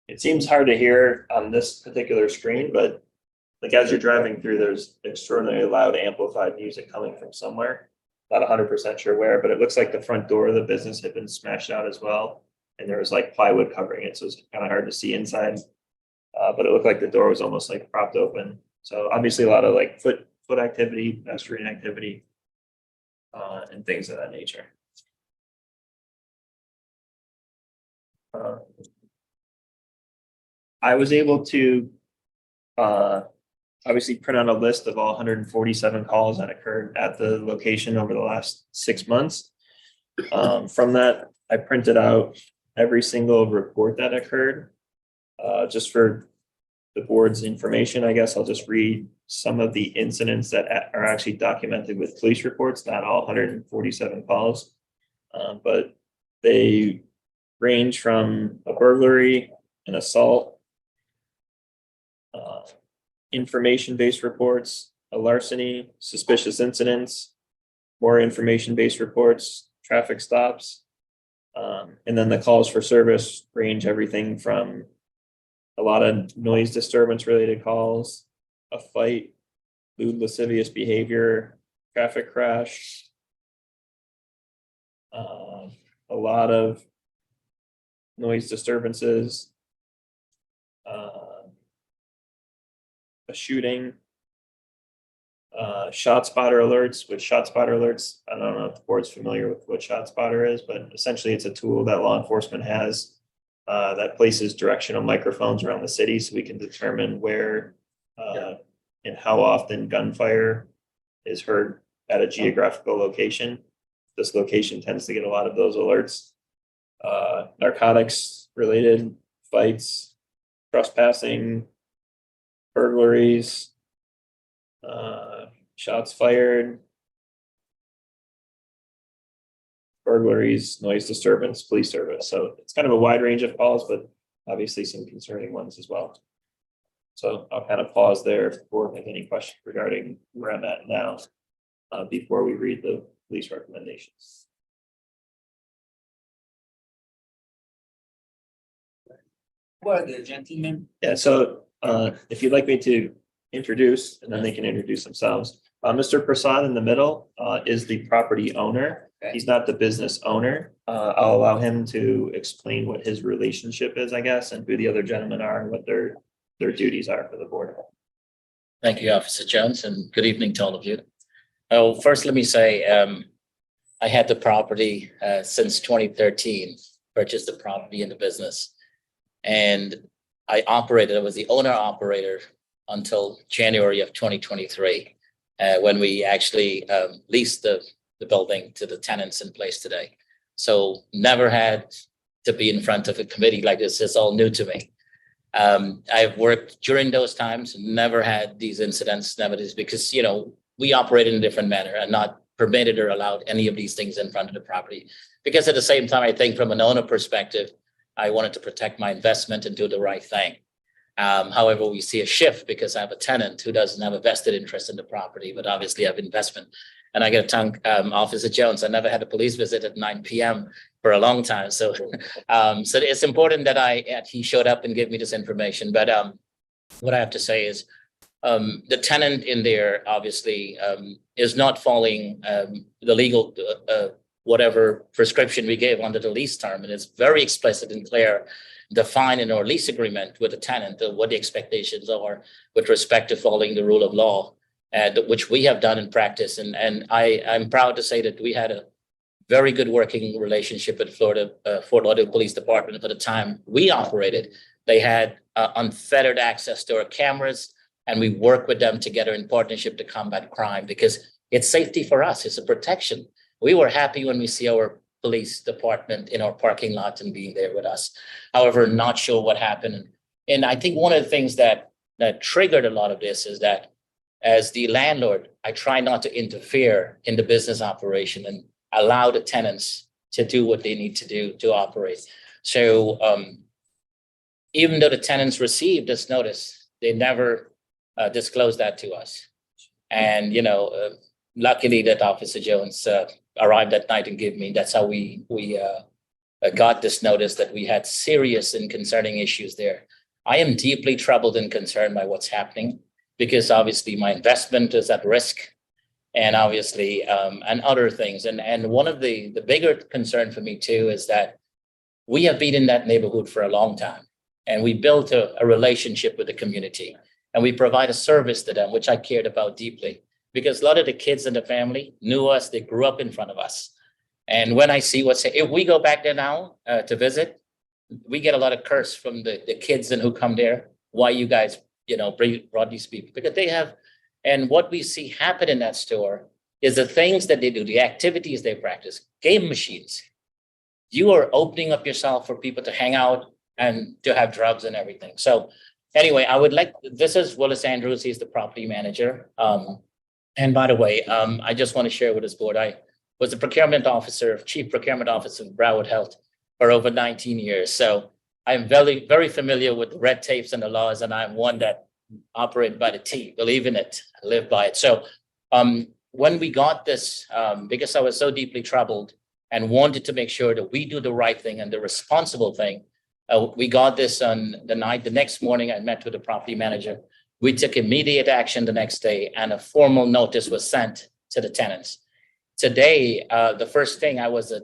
It seems hard to hear on this particular screen, but like as you're driving through, there's extraordinarily loud amplified music coming from somewhere. Not 100% sure where, but it looks like the front door of the business had been smashed out as well. And there was like plywood covering it, so it's kind of hard to see inside. But it looked like the door was almost like propped open. So obviously a lot of like foot activity, pedestrian activity. and things of that nature. I was able to obviously print out a list of all 147 calls that occurred at the location over the last 6 months. From that, I printed out every single report that occurred. Just for the board's information, I guess I'll just read some of the incidents that are actually documented with police reports, not all 147 calls. But they range from a burglary, an assault, information-based reports, a larceny, suspicious incidents, more information-based reports, traffic stops. And then the calls for service range everything from a lot of noise disturbance related calls, a fight, lewd lascivious behavior, traffic crash, a lot of noise disturbances, a shooting, shot spotter alerts, which shot spotter alerts, I don't know if the board's familiar with what shot spotter is, but essentially it's a tool that law enforcement has that places directional microphones around the city so we can determine where and how often gunfire is heard at a geographical location. This location tends to get a lot of those alerts. Narcotics related fights, trespassing, burglaries, shots fired, burglaries, noise disturbance, police service. So it's kind of a wide range of calls, but obviously some concerning ones as well. So I'll kind of pause there if the board has any questions regarding where I'm at now before we read the police recommendations. Who are the gentlemen? Yeah, so if you'd like me to introduce, and then they can introduce themselves. Mr. Prasad in the middle is the property owner. Okay. He's not the business owner. I'll allow him to explain what his relationship is, I guess, and who the other gentlemen are and what their duties are for the board. Thank you, Officer Jones, and good evening to all of you. Oh, first, let me say, I had the property since 2013, purchased the property in the business. And I was the owner operator until January of 2023, when we actually leased the building to the tenants in place today. So never had to be in front of a committee like this. It's all new to me. I've worked during those times, never had these incidents, because, we operate in a different manner and not permitted or allowed any of these things in front of the property. Because at the same time, I think from an owner perspective, I wanted to protect my investment and do the right thing. However, we see a shift because I have a tenant who doesn't have a vested interest in the property, but obviously have investment. And I get to thank Officer Jones. I never had a police visit at 9 p.m. for a long time. So, so it's important that he showed up and gave me this information. But what I have to say is the tenant in there obviously is not following the legal whatever prescription we gave under the lease term. And it's very explicit and clear, defined in our lease agreement with the tenant of what the expectations are with respect to following the rule of law, which we have done in practice. And I'm proud to say that we had a very good working relationship with Fort Lauderdale Police Department. For the time we operated, they had unfettered access to our cameras, and we work with them together in partnership to combat crime because it's safety for us. It's a protection. We were happy when we see our police department in our parking lot and being there with us. However, not sure what happened. And I think one of the things that triggered a lot of this is that as the landlord, I try not to interfere in the business operation and allow the tenants to do what they need to do to operate. So even though the tenants received this notice, they never disclosed that to us. And, luckily that Officer Jones arrived that night and gave me, that's how we got this notice that we had serious and concerning issues there. I am deeply troubled and concerned by what's happening because obviously my investment is at risk and obviously, and other things. And one of the bigger concern for me too is that we have been in that neighborhood for a long time and we built a relationship with the community and we provide a service to them, which I cared about deeply. because a lot of the kids in the family knew us, they grew up in front of us. And when I see if we go back there now to visit, we get a lot of curse from the kids and who come there. Why you guys, brought these people? Because they have, and what we see happen in that store is the things that they do, the activities they practice, game machines. You are opening up yourself for people to hang out and to have drugs and everything. So anyway, this is Willis Andrews, he's the property manager. And by the way, I just want to share with this board, I was the chief procurement officer of Broward Health for over 19 years. So I'm very, very familiar with the red tapes and the laws, and I'm one that operate by the T, believe in it, live by it. So when we got this, because I was so deeply troubled and wanted to make sure that we do the right thing and the responsible thing, we got this on the next morning, I met with the property manager. We took immediate action the next day, and a formal notice was sent to the tenants. Today, the first thing, I was at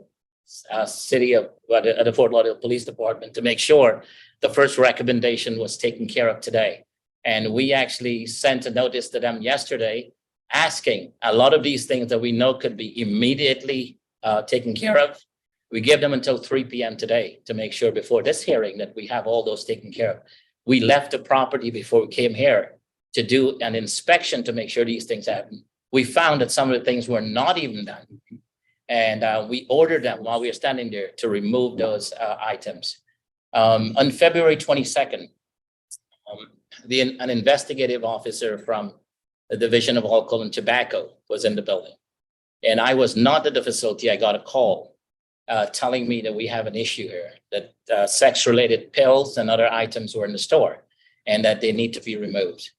the Fort Lauderdale Police Department to make sure the first recommendation was taken care of today. And we actually sent a notice to them yesterday asking a lot of these things that we know could be immediately taken care of. We give them until 3 p.m. today to make sure before this hearing that we have all those taken care of. We left the property before we came here to do an inspection to make sure these things happen. We found that some of the things were not even done. And we ordered them while we were standing there to remove those items. On February 22nd, an investigative officer from the Division of Alcohol and Tobacco was in the building. And I was not at the facility. I got a call telling me that we have an issue here, that sex-related pills and other items were in the store and that they need to be removed.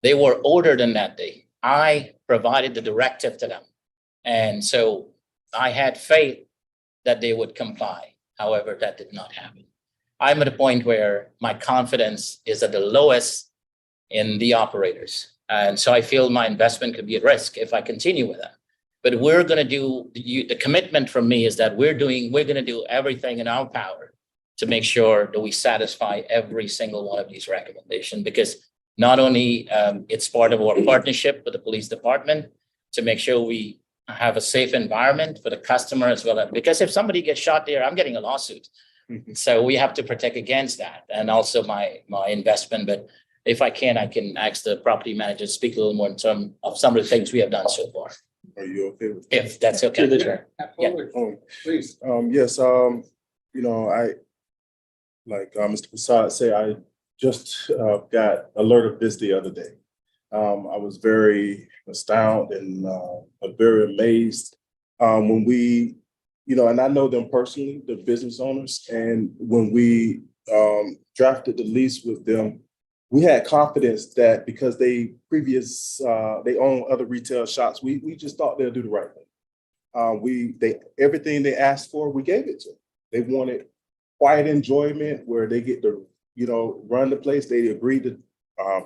They were ordered on that day. I provided the directive to them. And so I had faith that they would comply. However, that did not happen. I'm at a point where my confidence is at the lowest in the operators. And so I feel my investment could be at risk if I continue with that. But we're going to do, the commitment from me is that we're going to do everything in our power to make sure that we satisfy every single one of these recommendations, because not only it's part of our partnership with the police department to make sure we have a safe environment for the customer as well. Because if somebody gets shot there, I'm getting a lawsuit. So we have to protect against that, and also my investment. But if I can ask the property manager to speak a little more in terms of some of the things we have done so far. Are you okay with? If that's okay. Absolutely. Please. Yes, I, like Mr. Prasad said, I just got alert of this the other day. I was very astounded and very amazed when we, and I know them personally, the business owners, and when we drafted the lease with them, we had confidence that because they own other retail shops, we just thought they'll do the right thing. Everything they asked for, we gave it to them. They wanted quiet enjoyment where they get to, run the place. They agreed to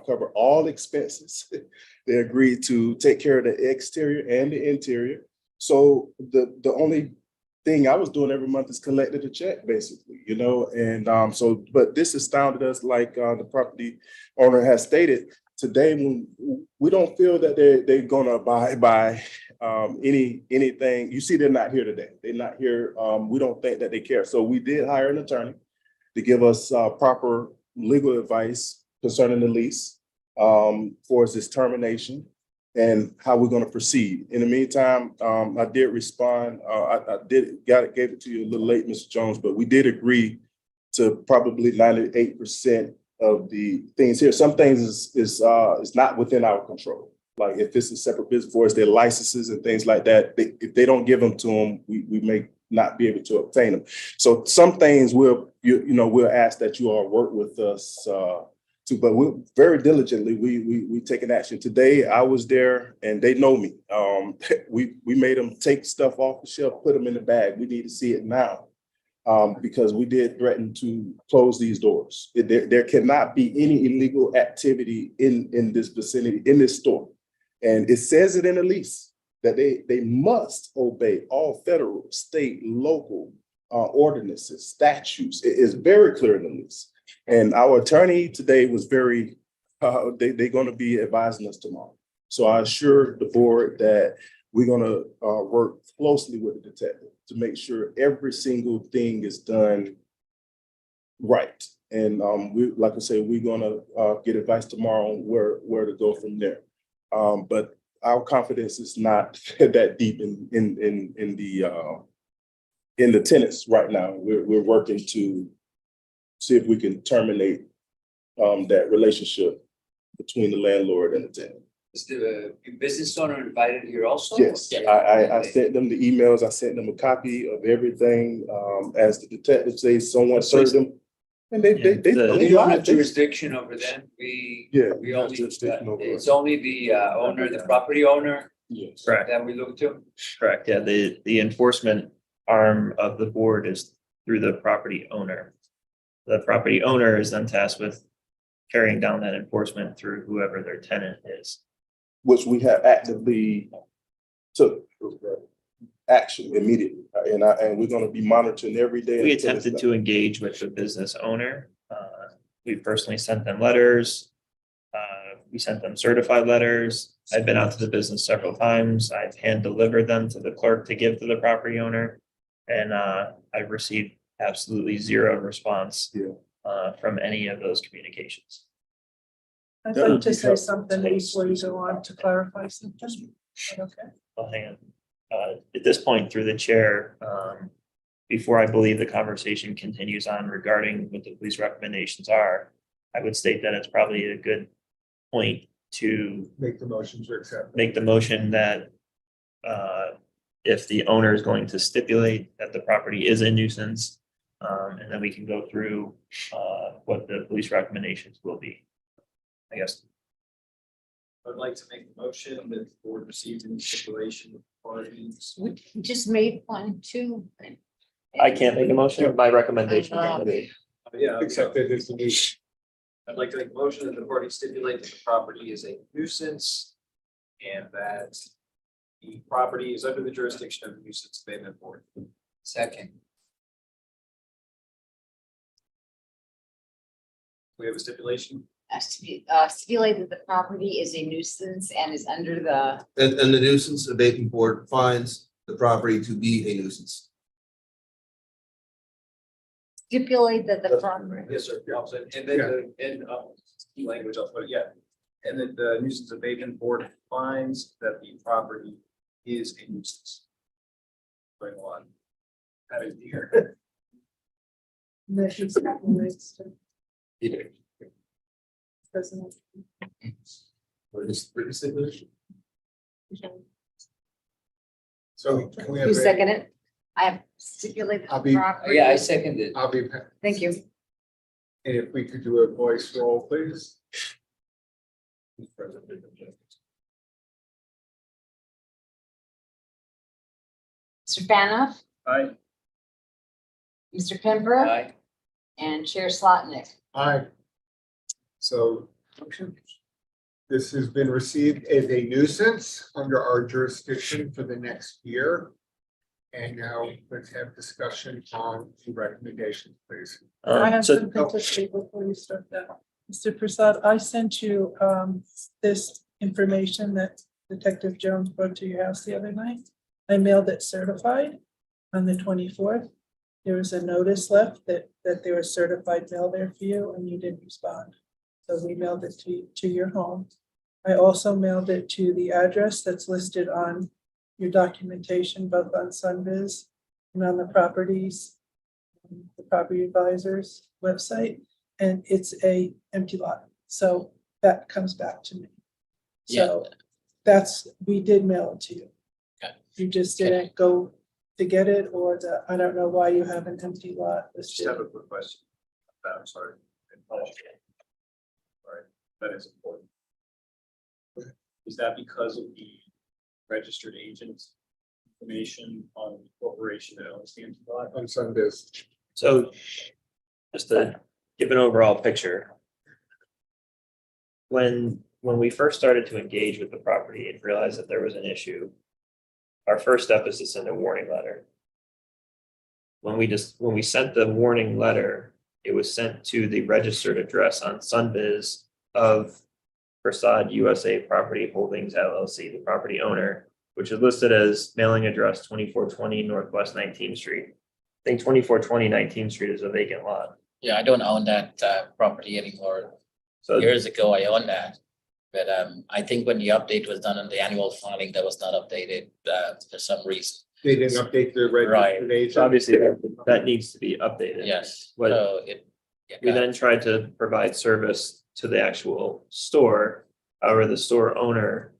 cover all expenses. They agreed to take care of the exterior and the interior. So the only thing I was doing every month is collected a check, basically, but this astounded us, like the property owner has stated today, when we don't feel that they're gonna abide by anything. You see, they're not here today. They're not here. We don't think that they care. So we did hire an attorney to give us proper legal advice concerning the lease for its termination and how we're going to proceed. In the meantime, I did respond. I gave it to you a little late, Mr. Jones, but we did agree to probably 98% of the things here. Some things is not within our control. Like if it's a separate business for us, their licenses and things like that, if they don't give them to them, we may not be able to obtain them. So some things we'll ask that you all work with us but we're very diligently, we taking action. Today, I was there and they know me. We made them take stuff off the shelf, put them in the bag. We need to see it now because we did threaten to close these doors. There cannot be any illegal activity in this vicinity, in this store. And it says it in the lease that they must obey all federal, state, local ordinances, statutes. It is very clear in the lease. And our attorney today was very, they're going to be advising us tomorrow. So I assured the board that we're gonna work closely with the detective to make sure every single thing is done right. And we, like I say, we're gonna get advice tomorrow on where to go from there. But our confidence is not that deep in the tenants right now. We're working to see if we can terminate that relationship between the landlord and the tenant. Is the business owner invited here also? Yes, I sent them the emails, I sent them a copy of everything, as the detective says, someone served them. And they We don't have lied. jurisdiction over them. We We have only, jurisdiction over it's it. only the owner, the property owner Yes. Correct, that we look to. correct. Yeah, the enforcement arm of the board is through the property owner. The property owner is then tasked with carrying down that enforcement through whoever their tenant is. Which we have actively took action immediately. And we're gonna be monitoring every day. We until it's attempted done. to engage with the business owner. We personally sent them letters. We sent them certified letters. I've been out to the business several times. I've hand delivered them to the clerk to give to the property owner. And I've received absolutely zero response from any of those communications. I'd like to say something before you go on to clarify something. Okay. I'll hang on. At this point, through the chair, before I believe the conversation continues on regarding what the police recommendations are, I would state that it's probably a good point to Make the motion to accept. make the motion that if the owner is going to stipulate that the property is a nuisance, and then we can go through what the police recommendations will be. I guess. I'd like to make the motion that the board receives any stipulation with parties. We just made one too. I can't make a motion, my recommendation. is that Yeah, Accept it as a new. I'd like to make a motion that the party stipulate that the property is a nuisance and that the property is under the jurisdiction of the nuisance abatement board. Second. We have a stipulation. Stipulate that the property is a nuisance and is under the, And the nuisance abatement board finds the property to be a nuisance. stipulate that the property. Yes, sir. And then language, I'll put it, yeah. And then the nuisance abatement board finds that the property is a nuisance. Going on. That is here. That he's relates to president. What is written stipulation? So can we have? You second it? I have stipulated I'll the be- property. Yeah, I seconded. I'll be, Thank you. and if we could do a voice roll, please. Mr. Fanoff, Aye. Mr. Pembroke, Aye. and Chair Slotnick. Aye. So this has been received as a nuisance under our jurisdiction for the next year. And now let's have discussion on the recommendations, please. I have So something to say before you start that. Mr. Prasad, I sent you this information that Detective Jones brought to your house the other night. I mailed it certified on the 24th. There was a notice left that there was certified mail there for you and you didn't respond. So we mailed it to your home. I also mailed it to the address that's listed on your documentation, both on Sunbiz and on the property advisor's website, and it's a empty lot. So that comes back to me. So we did mail it to you. Okay. You just didn't go to get it, or I don't know why you have an empty lot Just listed. have a quick question. I'm sorry. All right, that is important. Is that because of the registered agent information on the corporation that owns the empty lot? On Sundays. So just to give an overall picture. When we first started to engage with the property and realized that there was an issue, our first step is to send a warning letter. When we sent the warning letter, it was sent to the registered address on Sunbiz of Prasad USA Property Holdings LLC, the property owner, which is listed as mailing address 2420 Northwest 19th Street. I think 2420 19th Street is a vacant lot. Yeah, I don't own that property anymore. So Years ago, I owned that. But I think when the update was done on the annual filing, that was not updated for some reason. They didn't update the Right. registered agent. so obviously that needs to be updated. Yes, What- so it. yeah, We then tried to provide service to the actual store. However, the store owner,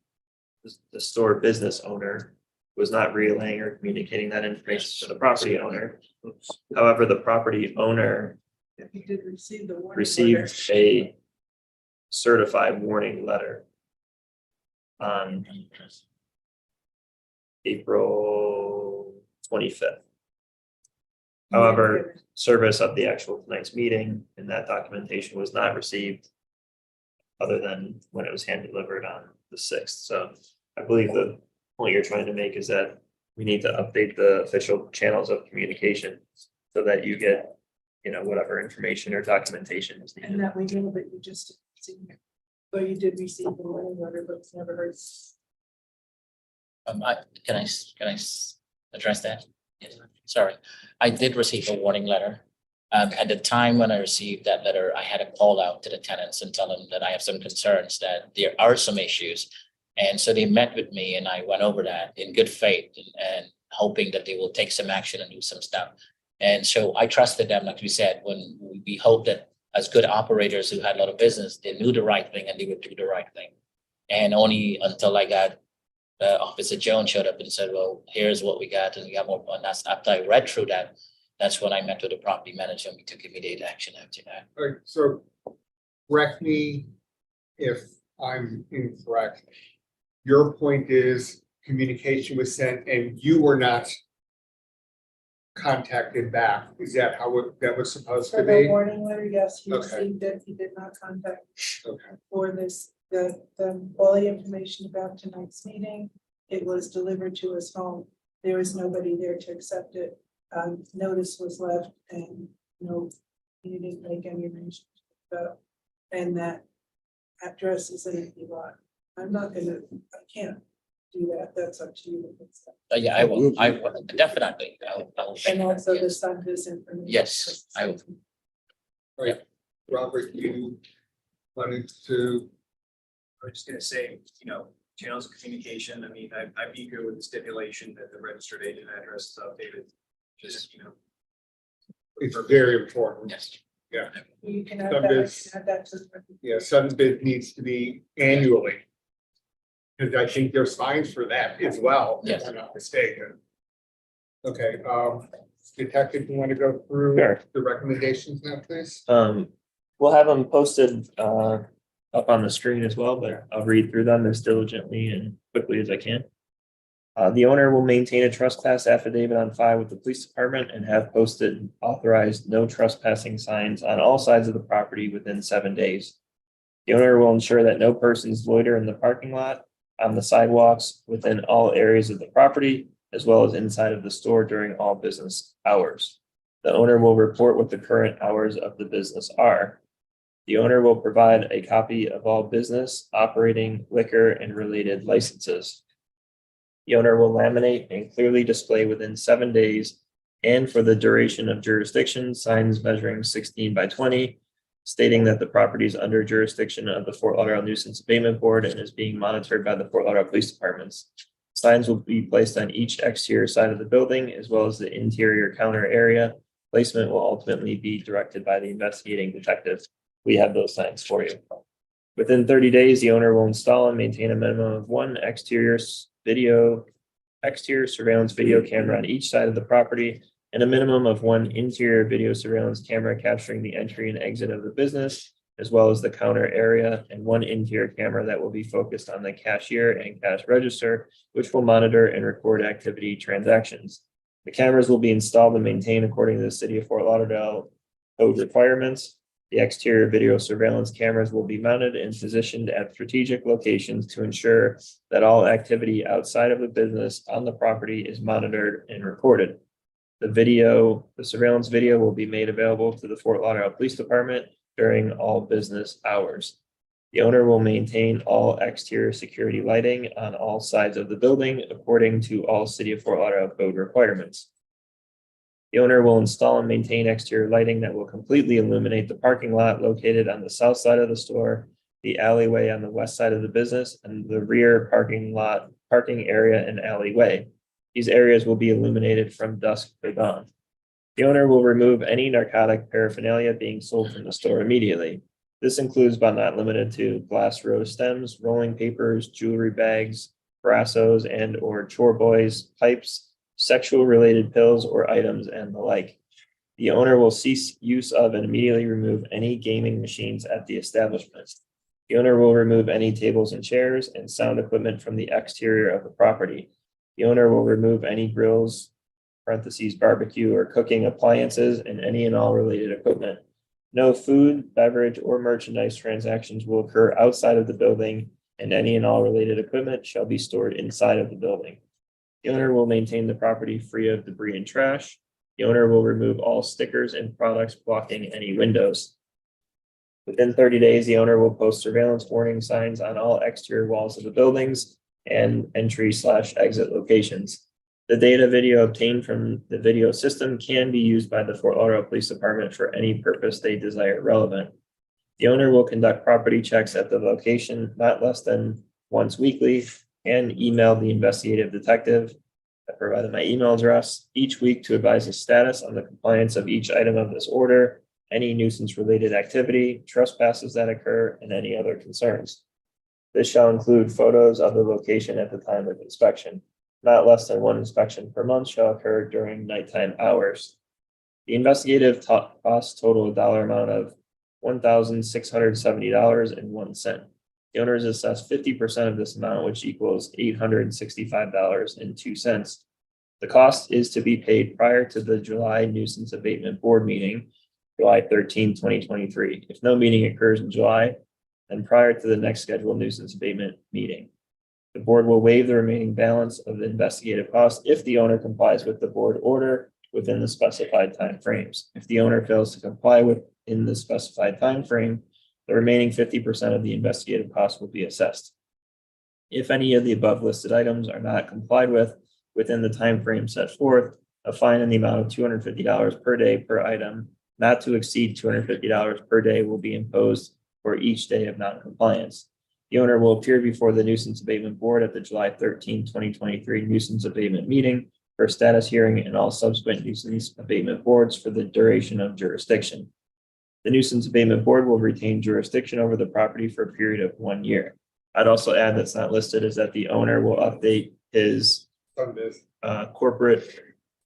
the store business owner was not relaying or communicating that information to the property owner. However, the property owner If you did receive the warning. received a certified warning letter on April 25th. However, service of the actual tonight's meeting and that documentation was not received other than when it was hand delivered on the 6th. So I believe the point you're trying to make is that we need to update the official channels of communication so that you get, whatever information or documentation is And needed. that we know that you just, but you did receive the warning letter, but it's never heard. Can I address that? Yes, sorry. I did receive a warning letter. At the time when I received that letter, I had to call out to the tenants and tell them that I have some concerns, that there are some issues. And so they met with me and I went over that in good faith and hoping that they will take some action and do some stuff. And so I trusted them, like we said, when we hope that as good operators who had a lot of business, they knew the right thing and they would do the right thing. And only until I got Officer Jones showed up and said, well, here's what we got and we got more. And that's after I read through that, that's when I met with the property manager and we took immediate action after that. All right, so correct me if I'm incorrect. Your point is communication was sent and you were not contacted back. Is that how that was supposed to For the be? warning letter, yes, he Okay. received it. He did not contact Okay. for this, all the information about tonight's meeting. It was delivered to his home. There was nobody there to accept it. Notice was left and he didn't make any arrangements. And that address is an empty lot. I can't do that. That's up to you. Yeah, I will definitely. I will. And also the Yes. son his information. Yes, I will. All right, Robert, you wanted to, I was just gonna say, channels of communication, I mean, I'm eager with the stipulation that the registered agent address is updated. Just, it's very important. Yes. You can add Some that, bids. you can add that to the. Yeah, sudden bid needs to be annually. Because I think there's fines for that as well, if Yes. I'm not mistaken. Okay, Detective, you want to go through Sure. the recommendations now, please? We'll have them posted up on the screen as well, but I'll read through them as diligently and quickly as I can. The owner will maintain a trespass affidavit on file with the police department and have posted authorized no trespassing signs on all sides of the property within 7 days. The owner will ensure that no persons loiter in the parking lot, on the sidewalks, within all areas of the property, as well as inside of the store during all business hours. The owner will report what the current hours of the business are. The owner will provide a copy of all business, operating, liquor, and related licenses. The owner will laminate and clearly display within 7 days and for the duration of jurisdiction signs measuring 16 by 20, stating that the property is under jurisdiction of the Fort Lauderdale Nuisance Abatement Board and is being monitored by the Fort Lauderdale Police Departments. Signs will be placed on each exterior side of the building as well as the interior counter area. Placement will ultimately be directed by the investigating detective. We have those signs for you. Within 30 days, the owner will install and maintain a minimum of one exterior surveillance video camera on each side of the property and a minimum of one interior video surveillance camera capturing the entry and exit of the business, as well as the counter area, and one interior camera that will be focused on the cashier and cash register, which will monitor and record activity transactions. The cameras will be installed and maintained according to the City of Fort Lauderdale code requirements. The exterior video surveillance cameras will be mounted and positioned at strategic locations to ensure that all activity outside of the business on the property is monitored and recorded. The surveillance video will be made available to the Fort Lauderdale Police Department during all business hours. The owner will maintain all exterior security lighting on all sides of the building according to all City of Fort Lauderdale code requirements. The owner will install and maintain exterior lighting that will completely illuminate the parking lot located on the south side of the store, the alleyway on the west side of the business, and the rear parking area and alleyway. These areas will be illuminated from dusk to dawn. The owner will remove any narcotic paraphernalia being sold from the store immediately. This includes but not limited to glass rose stems, rolling papers, jewelry bags, brassos and or chore boys, pipes, sexual related pills or items and the like. The owner will cease use of and immediately remove any gaming machines at the establishment. The owner will remove any tables and chairs and sound equipment from the exterior of the property. The owner will remove any grills, parentheses, barbecue or cooking appliances and any and all related equipment. No food, beverage, or merchandise transactions will occur outside of the building, and any and all related equipment shall be stored inside of the building. The owner will maintain the property free of debris and trash. The owner will remove all stickers and products blocking any windows. Within 30 days, the owner will post surveillance warning signs on all exterior walls of the buildings and entry/exit locations. The data video obtained from the video system can be used by the Fort Lauderdale Police Department for any purpose they desire relevant. The owner will conduct property checks at the location not less than once weekly and email the investigative detective. I provided my email address each week to advise the status on the compliance of each item of this order, any nuisance related activity, trespasses that occur, and any other concerns. This shall include photos of the location at the time of inspection. Not less than one inspection per month shall occur during nighttime hours. The investigative costs total a dollar amount of $1,670.01. The owner is assessed 50% of this amount, which equals $865.02. The cost is to be paid prior to the July Nuisance Abatement Board meeting, July 13, 2023. If no meeting occurs in July, then prior to the next scheduled nuisance abatement meeting. The board will waive the remaining balance of the investigative cost if the owner complies with the board order within the specified timeframes. If the owner fails to comply within the specified timeframe, the remaining 50% of the investigative cost will be assessed. If any of the above listed items are not complied with within the timeframe set forth, a fine in the amount of $250 per day per item, not to exceed $250 per day, will be imposed for each day of non-compliance. The owner will appear before the Nuisance Abatement Board at the July 13, 2023 Nuisance Abatement Meeting for a status hearing and all subsequent nuisance abatement boards for the duration of jurisdiction. The Nuisance Abatement Board will retain jurisdiction over the property for a period of 1 year. I'd also add that's not listed is that the owner will update his corporate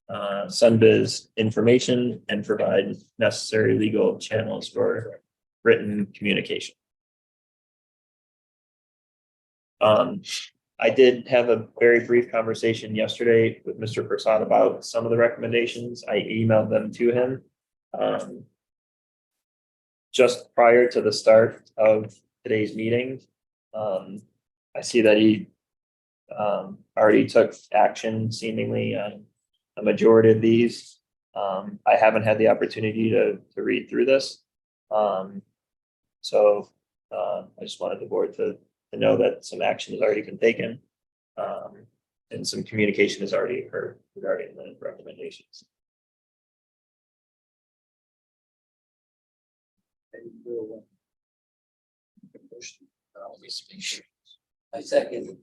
Sunbiz information and provide necessary legal channels for written communication. I did have a very brief conversation yesterday with Mr. Prasad about some of the recommendations. I emailed them to him just prior to the start of today's meeting. I see that he already took action seemingly on a majority of these. I haven't had the opportunity to read through this. So I just wanted the board to know that some action has already been taken. And some communication has already occurred regarding the recommendations. I second.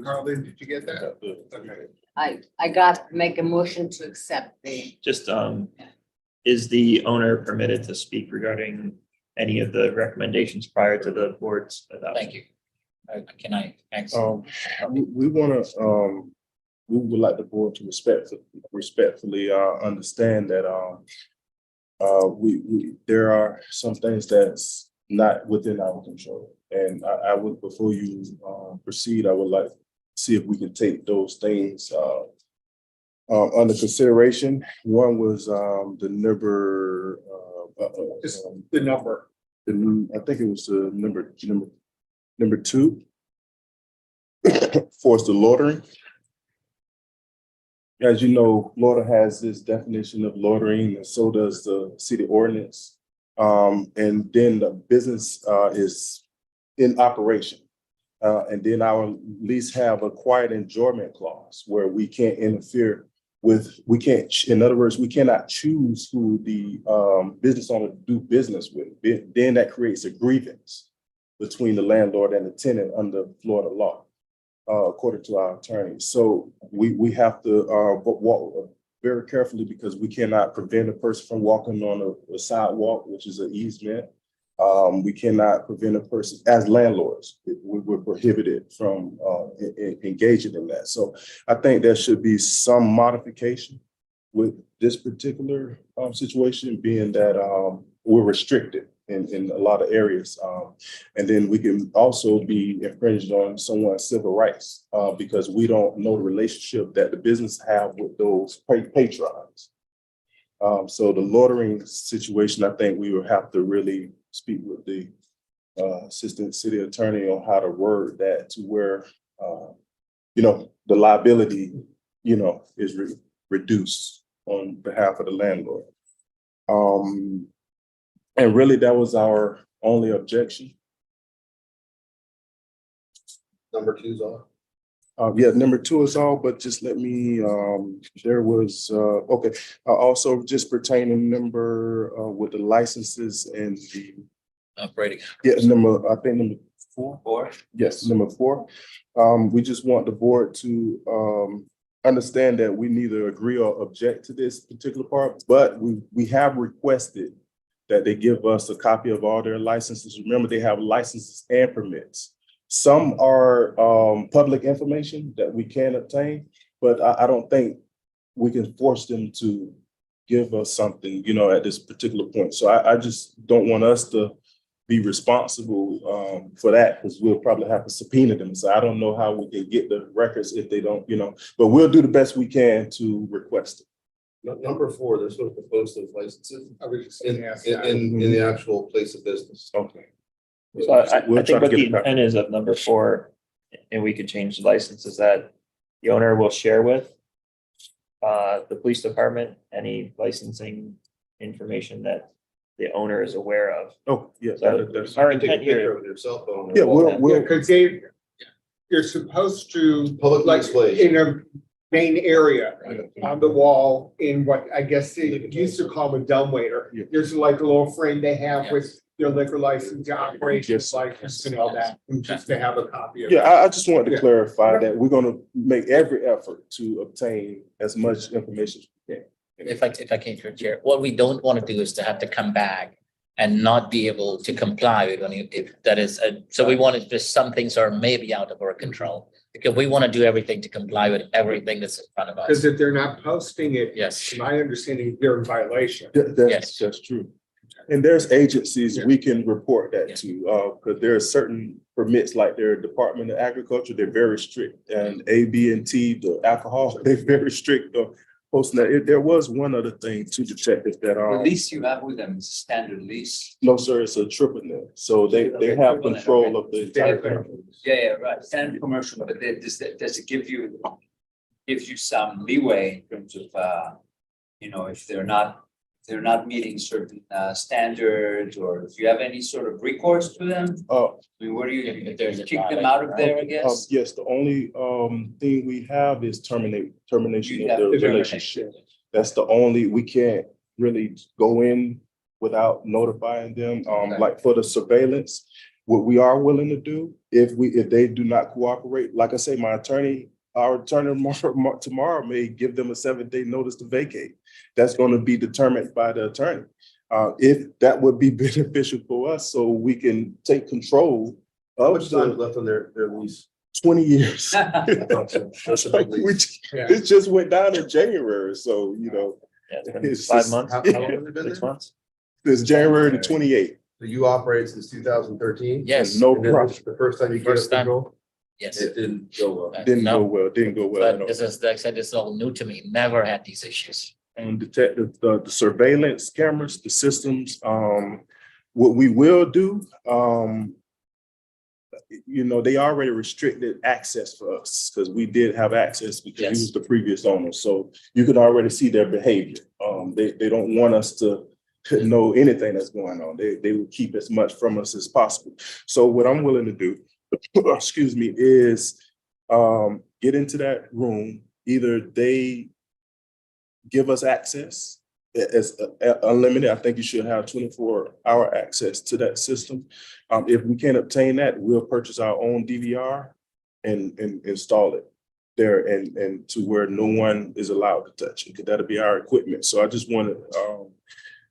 Carlin, did you get that? Okay. I got to make a motion to accept the, Just, is the owner permitted to speak regarding any of the recommendations prior to the board's adoption? Thank you. Can I ask? We wanna, we would like the board to respectfully understand that, there are some things that's not within our control. And I would, before you proceed, I would like to see if we can take those things under consideration. One was the number, Just the number. I think it was the number 2. Force the loitering. as you know, Florida has this definition of loitering, and so does the city ordinance. And then the business is in operation. And then our lease have a quiet enjoyment clause where we can't interfere with, in other words, we cannot choose who the business owner to do business with. Then that creates a grievance between the landlord and the tenant under Florida law, according to our attorney. So we have to walk very carefully because we cannot prevent a person from walking on a sidewalk, which is an easement. We cannot prevent a person as landlords. We're prohibited from engaging in that. So I think there should be some modification with this particular situation, being that we're restricted in a lot of areas. And then we can also be infringed on someone's civil rights because we don't know the relationship that the business have with those patrons. So the loitering situation, I think we will have to really speak with the assistant city attorney on how to word that to where, the liability, is reduced on behalf of the landlord. And really, that was our only objection. Number 2 is all. Yeah, number 2 is all, but just let me, there was, okay. Also just pertaining number with the licenses and the. Operating. Yeah, I think number 4. 4? Yes, number 4. We just want the board to understand that we neither agree or object to this particular part, but we have requested that they give us a copy of all their licenses. Remember, they have licenses and permits. Some are public information that we can obtain, but I don't think we can force them to give us something, at this particular point. So I just don't want us to be responsible for that, because we'll probably have to subpoena them. So I don't know how we can get the records if they don't, but we'll do the best we can to request it. Number 4, they're supposed to post those licenses I was just in, gonna ask in, that. in the actual place of business. Okay. So I We'll try think to what get the it done. intent is of number 4, and we could change the license, is that the owner will share with the police department any licensing information that the owner is aware of. Oh, yeah. So That's our You can take a intent picture here, with your cell phone. Yeah, Yeah. we'll. Because you're supposed to, Public like, displays. in a main area on the wall in what I guess they used to call a dumbwaiter. Yeah. There's like a little frame they have with their liquor license, their operations license and all that, and just to have a copy of it. Yeah, I just wanted to Yeah. clarify that we're gonna make every effort to obtain as much information as we can. If I can, Through Chair, what we don't want to do is to have to come back and not be able to comply with any, if that is, so we wanted, just some things are maybe out of our control. Because we want to do everything to comply with everything that's in front of Because us. if they're not posting it, Yes, my understanding, they're in violation. Yes. That's true. And there's agencies Yeah. we can report that Yeah. to, because there are certain permits, like their Department of Agriculture, they're very strict. And AB&T, the alcohol, they're very strict on posting that. There was one other thing to detective that, The lease you have with them is a standard lease. no, sir, it's a triple net. So they have Triple net, control okay. of the entire thing. Yeah, right, standard commercial, but does it give you some leeway in terms of, if they're not meeting certain standards, or if you have any sort of recourse to them? I mean, what do you, If there's a kick them out of there, I guess? Yes, the only thing we have is termination You of have the to terminate. relationship. That's the only, we can't really go in without notifying them. Okay. Like for the surveillance, what we are willing to do, if they do not cooperate, like I say, our attorney tomorrow may give them a 7-day notice to vacate. That's going to be determined by the attorney. If that would be beneficial for us, so we can take control How of much time the left on their lease? 20 years. That's a big lease. It just went down in January, so, yeah, it's been It's 5 just- months, How long have they been 6 there? months. it's January the 28th. So you operate since 2013? yes, No And then problem. the first time you get First time. control, yes. it didn't go well. Didn't No. go well, didn't go well. at But all. this is, like I said, this is all new to me. Never had these issues. And detective, the surveillance cameras, the systems, what we will do, you know, they already restricted access for us because we did have access because he was the previous owner. So you could already see their behavior. They don't want us to know anything that's going on. They will keep as much from us as possible. So what I'm willing to do, excuse me, is get into that room. Either they give us access as unlimited. I think you should have 24-hour access to that system. If we can't obtain that, we'll purchase our own DVR and install it there and to where no one is allowed to touch it. That'll be our equipment. So I just wanted,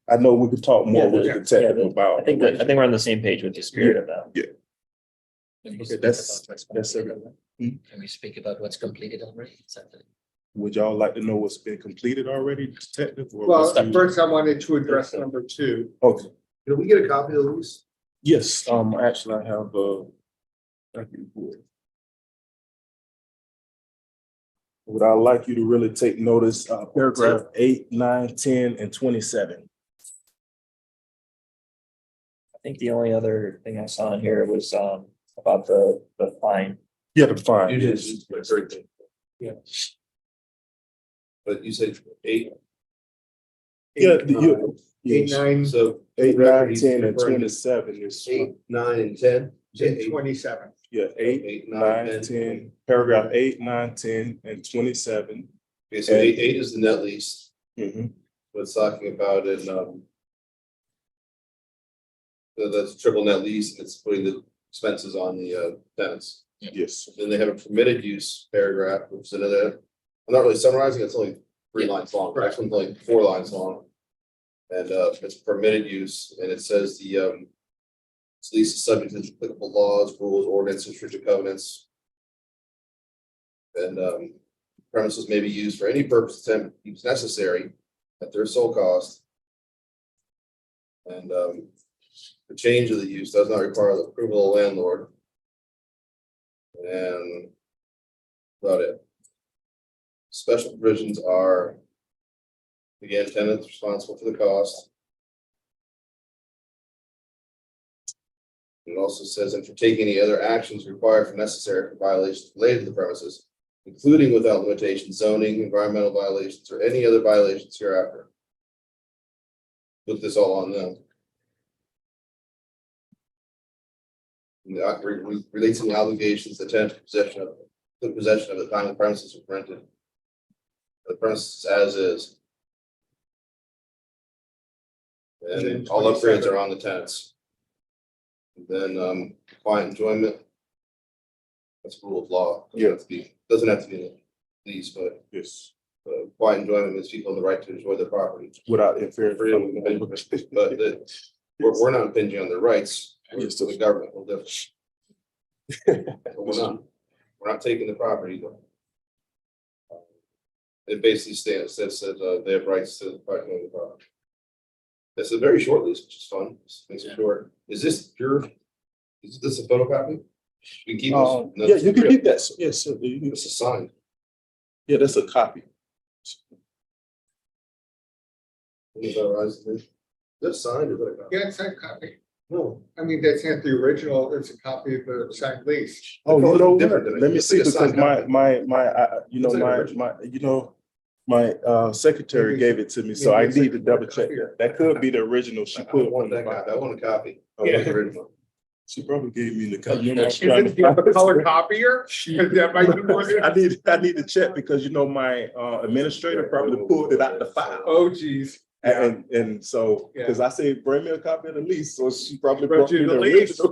I know we could talk more with the detective about. I think we're on the same page with the spirit of that. Yeah. Can we Okay, speak that's about what's everything. completed? Can we speak about what's completed already? Is that the- Would y'all like to know what's been completed already, detective? Or Well, what's- first I wanted to address number 2. Okay, Can we get a copy of the lease? yes, actually I have, thank you for it. Would I like you to really take notice, paragraph 8, 9, 10, and 27. I think the only other thing I saw in here was about the fine. Yeah, the fine. You did, yes. it's very good. Yeah. But you said 8. Yeah, Eight, yes. 9, So. 8, 9, he's 10, and referring to 27 is, 8, 9, and 10. and 27. yeah, 8, 8, 9, 10, paragraph 8, 9, 10, and 27. Okay, so 8 is the net lease. Mhm. What's talking about in, that's triple net lease, and it's putting the expenses on the tenants. Yes, Then they have a permitted use paragraph, which is another, I'm not really summarizing, it's only 3 lines long, the next one's like 4 lines long. And it's permitted use, and it says the lease is subject to applicable laws, rules, ordinances, restricted covenants. And premises may be used for any purpose that is necessary at their sole cost. And the change of the use does not require the approval of the landlord. And about it. Special provisions are, again, tenants responsible for the cost. It also says, and for taking any other actions required for necessary for violations related to the premises, including without limitation zoning, environmental violations, or any other violations hereafter. Put this all on them. And that relates to the obligations, the tenant possession of the time the premises was rented. The premises as is. And then And all upgrades 27. are on the tenants. Then quiet enjoyment. That's rule of law. Doesn't have to be in the lease, but yes, quiet enjoyment means people have the right to enjoy their property. without interfering. Freedom of impingement. But we're not impinging on their rights. Yes. So the government will differ. But we're not taking the property. It basically says that they have rights to the parking of the property. It's a very short lease, which is fun. Makes it short. Is this a photocopy? We can keep this. No, Yeah, you can real. keep that. Yes, sir. This is signed. Yeah, that's a copy. Is that signed or is that a copy? Yeah, it's that copy. No. I mean, that's not the original, it's a copy of the signed lease. Oh, you know different what? than it. Let me It's see, like a because signed copy. my secretary gave it to me, so Maybe I it's need like to a double copy check or- that. That could be the original she I put don't want on the that copy. I file. want a copy. Yeah. Of the original. She probably gave me the Oh, copy. does she? Do you have a color copier? That might be more- I need to check because my administrator probably pulled it out the file. Oh, geez. And so, because I said, bring me a copy of the lease, so she probably Brought brought you me the the lease. original.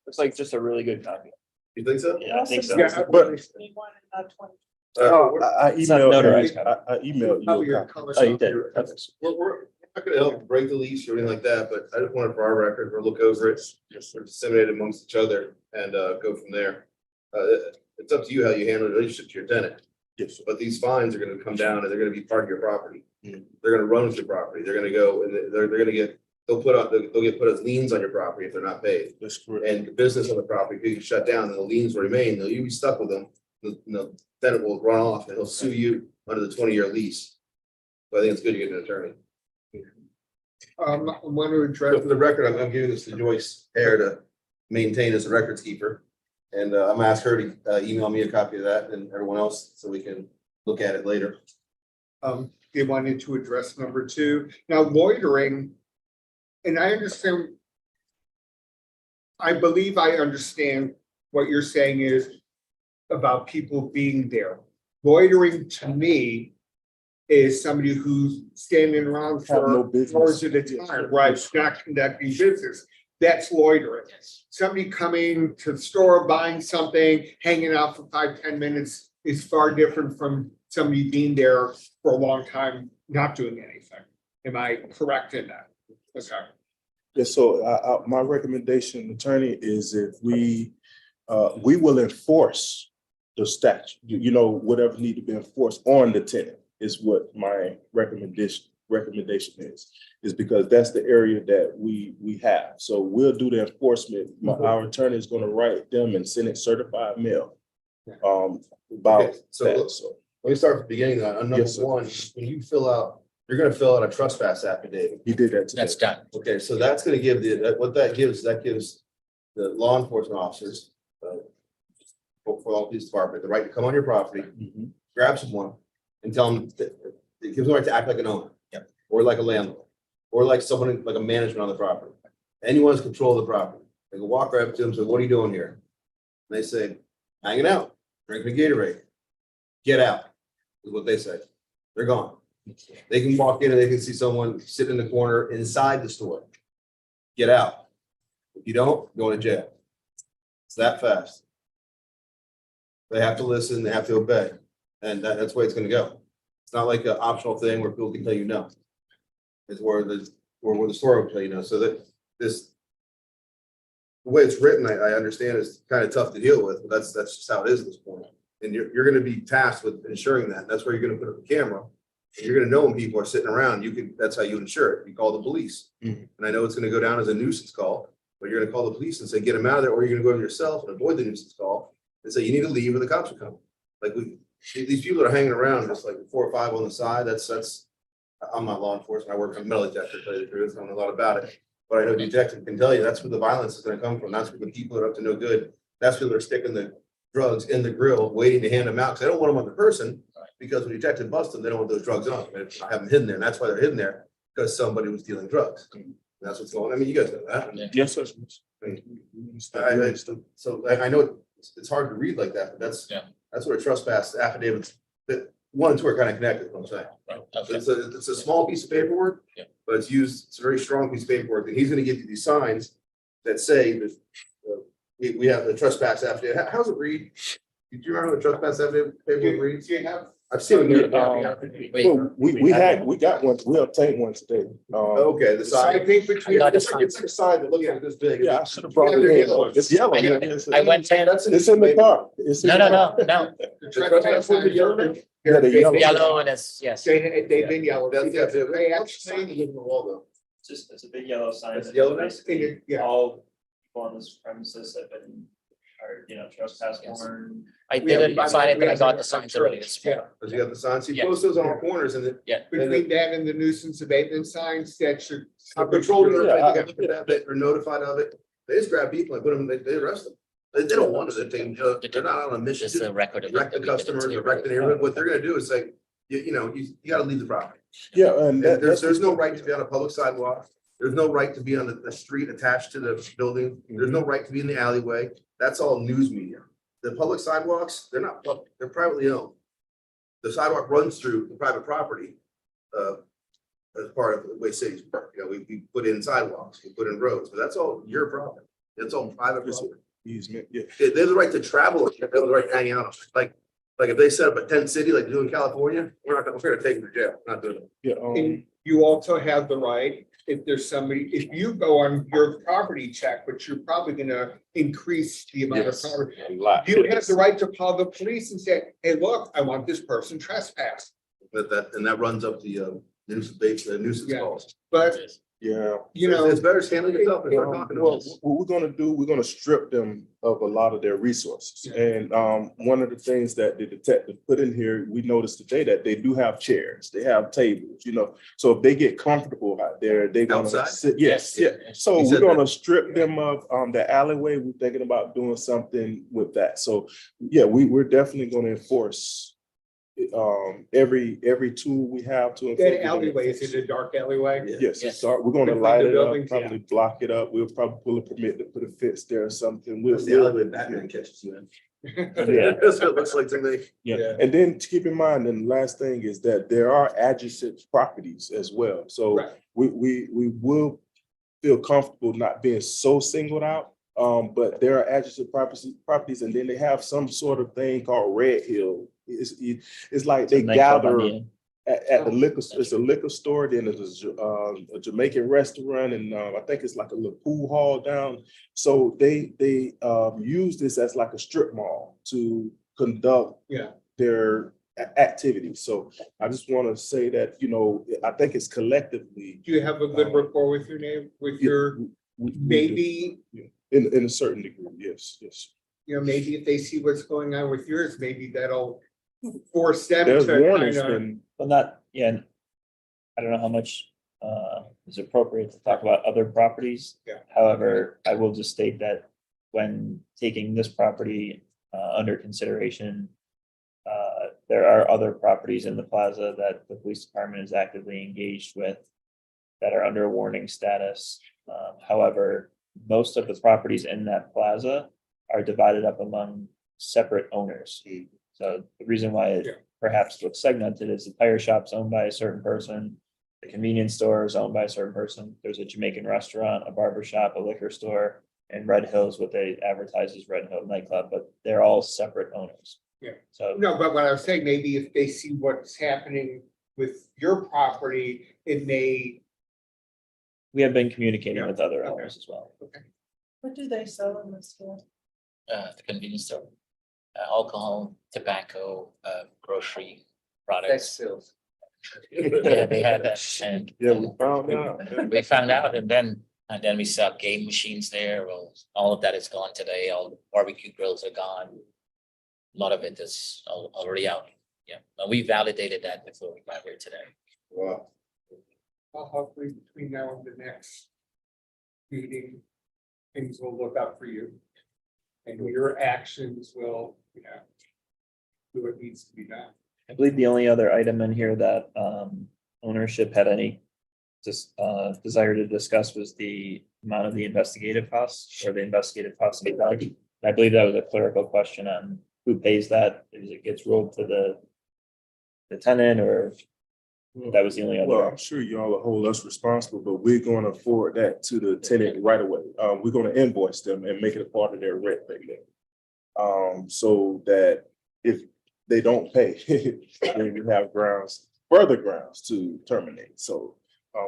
Looks like just a really good copy. You think so? Yeah, I think so. Yeah, But- 21 and not 20. I It's not emailed, notarized. I emailed Probably you a a copy. color Oh, you did. copier. We're not gonna help break the lease or anything like that, but I just wanted for our record, we'll look over it, or disseminate it amongst each other and go from there. It's up to you how you handle the relationship to your tenant, Yes, sir. but these fines are gonna come down and they're gonna be part of your property. Mhm. They're gonna run with your property. They're gonna go and they're gonna get, they'll get put as liens on your property if they're not paid. That's correct. And the business on the property could get shut down and the liens will remain. You'll be stuck with them. The tenant will run off and he'll sue you under the 20-year lease. So I think it's good to get an attorney. I want to address. So for the record, I'm giving this to Joyce Air to maintain as a records keeper. And I'm gonna ask her to email me a copy of that and everyone else so we can look at it later. They wanted to address number 2. Now loitering, and I understand. I believe I understand what you're saying is about people being there. Loitering to me is somebody who's standing around Have no for business. hours at a time, right? Not conducting business. That's loitering. Somebody coming to the store, buying something, hanging out for 5-10 minutes is far different from somebody being there for a long time, not doing anything. Am I correct in that? Okay. Yeah, so my recommendation, attorney, is if we will enforce the statute, whatever need to be enforced on the tenant is what my recommendation is because that's the area that we have. So we'll do the enforcement. Our attorney is gonna write them and send it certified mail. About Okay, so that, so. let me start from the beginning. On number Yes, sir. 1, when you you're gonna fill out a trespass affidavit. He did that today. That's done. Okay, so that's gonna give what that gives the law enforcement officers, for all police department, the right to come on your property, Mhm. grab someone and tell them that it gives them the right to act like an owner. Or like a landlord, or like someone, like a management on the property. Anyone has control of the property. They can walk right up to them and say, what are you doing here? And they say, hanging out, drinking a Gatorade. Get out, is what they say. They're gone. They can walk in and they can see someone sitting in the corner inside the store. Get out. If you don't, go to jail. It's that fast. They have to listen, they have to obey, and that's the way it's gonna go. It's not like an optional thing where people can tell you no. It's where the store will tell you no, so that the way it's written, I understand is kind of tough to deal with, but that's just how it is at this point. And you're gonna be tasked with ensuring that. That's where you're gonna put up a camera. And you're gonna know when people are sitting around, that's how you ensure it. You call the police. Mhm. And I know it's gonna go down as a nuisance call, but you're gonna call the police and say, get them out of there, or you're gonna go to yourself and avoid the nuisance call and say, you need to leave or the cops are coming. Like these people that are hanging around, just like 4 or 5 on the side, I'm not law enforcement. I work on metal detector, to tell you the truth. I don't know a lot about it. But I know detective can tell you that's where the violence is going to come from. That's where the people that are up to no good. That's where they're sticking the drugs in the grill, waiting to hand them out. Because they don't want them on the person. Because when detective busts them, they don't want those drugs on them. They have them hidden there. And that's why they're hidden there, because somebody was dealing drugs. And that's what's going on. I mean, you guys know that. Yes, sir. So I know it's hard to read like that, but that's what a trespass affidavit, that 1 and 2 are kind of connected, what I'm saying. Right, So okay. it's a small piece of paperwork. Yeah. But it's a very strong piece of paperwork, and he's gonna give you these signs that say that we have the trespass affidavit. How's it read? Do you remember the trespass affidavit paperwork reads? I've seen it here. Well, we got one, we obtained one today. Okay, the I side. think between. It's like a side that looks like this big. Yeah, I should have brought it in. It's yellow. I went in, It's in the car. It's in no, the no, car. no, no, The trespass will be yellow. Yeah, the yellow. yellow and it's, yes. They've been yellow. That's it. They What's the sign actually. in the wall though? It's a big yellow sign. It's that yellow? Basically, Yeah. all people on this premises have been, trespass Yes. warned. I didn't sign it, but I got the signs already this morning. Because you got the signs, you Yeah. post those on all corners and Between that and the nuisance abatement signs, that should. the patrol, Yeah, they're notified of it. They just grab people and put them, they arrest them. They don't want it, they're not on a mission Just a to record of it. direct the customers, direct the neighborhood. What they're gonna do is say, you gotta leave the property. Yeah, and And that's. there's no right to be on a public sidewalk. There's no right to be on the street attached to the building. There's no right to be in the alleyway. That's all news media. The public sidewalks, they're not public, they're privately owned. The sidewalk runs through the private property, as part of the way cities work. We put in sidewalks, we put in roads, but that's all your property. It's all private property. Easement, yeah. They have the right to travel, they have the right to hang out. Like if they set up a tent city like they do in California, we're gonna take them to jail, not doing it. Yeah, And you also have the right, if there's somebody, if you go on your property check, which you're probably gonna increase the amount of Yes. property. a lot. You have the right to call the police and say, hey, look, I want this person trespassed. That runs up the nuisance Yeah. calls. But Yeah. You know, It's better standing yourself and start talking to Well, us. what we're gonna do, we're gonna strip them of a lot of their resources. And one of the things that the detective put in here, we noticed today that they do have chairs, they have tables, you know. So if they get comfortable out there, they're gonna Outside? sit, yes, yeah. So He we're said that. gonna strip them of the alleyway. We're thinking about doing something with that. So yeah, we're definitely gonna enforce every tool we have to. enforce, that we're gonna alleyway, is enforce it a dark alleyway? Yes, Yes. it's dark. We're gonna Behind light the it up, buildings, yeah. probably block it up. We'll probably pull a permit to put a fence there or something. What's the alleyway Batman catches you in? Yeah. That's what it looks like to me. Yeah, and then to keep in mind, and the last thing is that there are adjacent properties as well. So Right. we will feel comfortable not being so singled out. But there are adjacent properties, and then they have some sort of thing called Red Hill. It's like they It's a nightclub on gather the end. at the liquor, it's a liquor store, then there's a Jamaican restaurant, and I think it's like a little pool hall down. So they use this as like a strip mall to conduct Yeah. their activities. So I just want to say that, you know, I think it's collectively. Do you have a good rapport with your name, with your, we do. maybe, In a certain degree, yes. you know, maybe if they see what's going on with yours, maybe that'll force them There's to warnings, kind of. and Well, not, yeah, I don't know how much is appropriate to talk about other properties. Yeah. However, I will just state that when taking this property under consideration, there are other properties in the plaza that the police department is actively engaged with that are under warning status. However, most of the properties in that plaza are divided up among separate owners. So the reason why Yeah. it perhaps looks segmented is the tire shop's owned by a certain person. The convenience store is owned by a certain person. There's a Jamaican restaurant, a barber shop, a liquor store, and Red Hills, what they advertise as Red Hill nightclub, but they're all separate owners. Yeah. So No, but what I was saying, maybe if they see what's happening with your property, it may, we have been communicating Yeah. with other Okay. owners as well. What do they sell in the store? The convenience store. Alcohol, tobacco, grocery products. Textiles. Yeah, they had that, and yeah, we found out. we found out, and then we saw game machines there. Well, all of that is gone today. All the barbecue grills are gone. A lot of it is already out. Yeah, and we validated that before we got here today. Wow. well, hopefully between now and the next meeting, things will look up for you. And your actions will, you know, do what needs to be done. I believe the only other item in here that ownership had any desire to discuss was the amount of the investigative costs or the investigative costs of the dog. I believe that was a clerical question on who pays that, if it gets rolled to the tenant, or that was the only Well, other. I'm sure y'all will hold us responsible, but we're gonna forward that to the tenant right away. We're gonna invoice them and make it a part of their rent payment. So that if they don't pay, then we have further grounds to terminate. So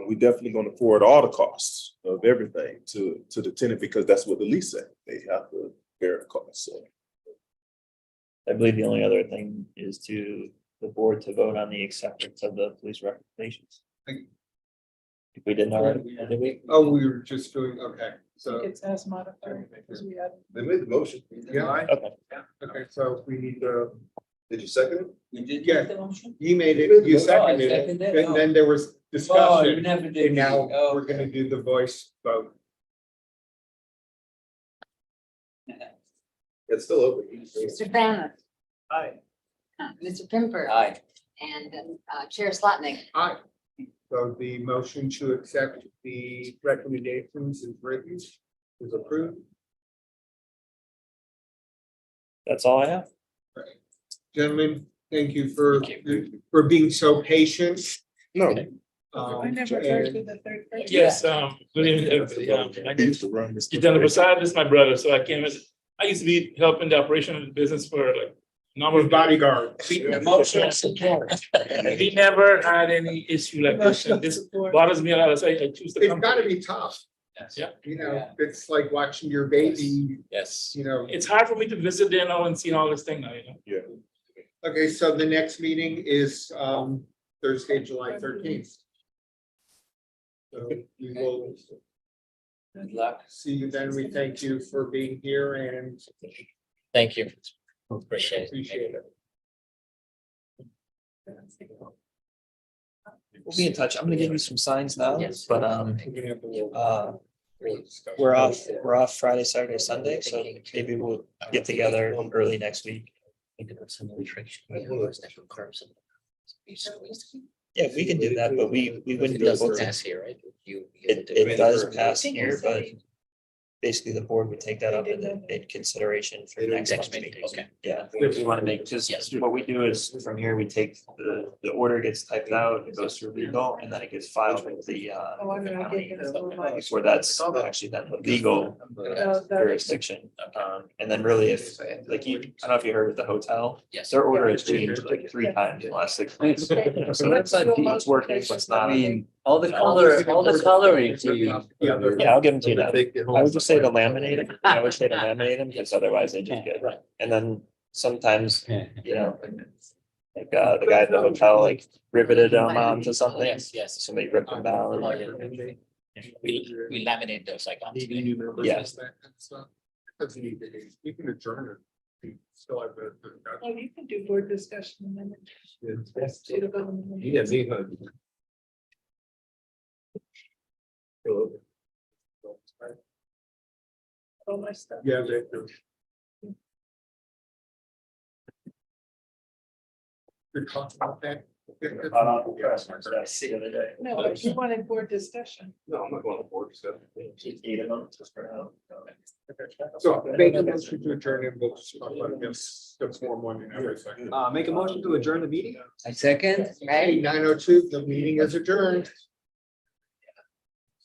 we definitely gonna forward all the costs of everything to the tenant, because that's what the lease said. They have to bear the cost, so. I believe the only other thing is to the board to vote on the acceptance of the police recommendations. If we didn't already, did we? Oh, we were just doing, okay, I so, think it's as modified because we had. They made the motion. yeah, Okay, okay, so we need to, Did you second it? We did. yeah, The motion? you made You made it, the you motion. seconded Oh, I it, seconded it? and then there was Oh, you discussion. never did. And now Oh, we're gonna okay. do the voice vote. It's still open. Mr. Fallon, Aye. Mr. Pimper. Aye. And Chair Slotnick. Aye. So the motion to accept the recommendations is written, is approved. that's all I have. Gentlemen, thank you for, Thank being so patient. No. I never heard to the third person. Yes, good evening, everybody. My name is Gitanna Prasad, this is my brother, so I came as, I used to be helping the operation of the business for like a number of Bodyguard. Motion support. We never had any issue like this, and this bothers me a lot, so I choose to It's come. gotta be tough, Yeah. you know, it's like watching your baby, Yes. you know. It's hard for me to visit there now and see all this thing now, you know. Yeah. Okay, so the next meeting is Thursday, July 13th. So we will Good luck. see you then. We thank you for being here and Thank you. Appreciate it. appreciate it. We'll be in touch. I'm gonna give you some signs now, Yes. but we're off Friday, Saturday, Sunday, so maybe we'll get together early next week. Yeah, we can do that, but we wouldn't be able to. Pass here, right? It does pass here, but basically the board would take that up in consideration for next Next month's meeting, meeting. okay. Yeah, we want to make, just Yes. what we do is from here, we take the order gets typed out, it goes through legal, and then it gets filed with the county. Before that's actually then the legal jurisdiction. And then really if, like you, I don't know if you heard with the hotel, Yes. their order has changed like 3 times in the last 6 months. So that's what's working, what's I not. mean, all the coloring to you. Yeah, I'll give them to you now. I would just say to laminate them. I would say to laminate them because otherwise they just get, Right. and then sometimes, you know, like the guy at the hotel like riveted them onto something. Yes. Somebody ripped them down. We laminate those like on. Yeah. You can adjourn it. You still have the. Oh, you can do board discussion and then. All my stuff. Yeah. Good talk about that. The other day. No, but you wanted board discussion. No, I'm not going to board, so. 8 of them just for now. So make a motion to adjourn and we'll just talk about this, the form one and everything. Make a motion to adjourn the meeting? I second. Hey, 9:02, the meeting is adjourned.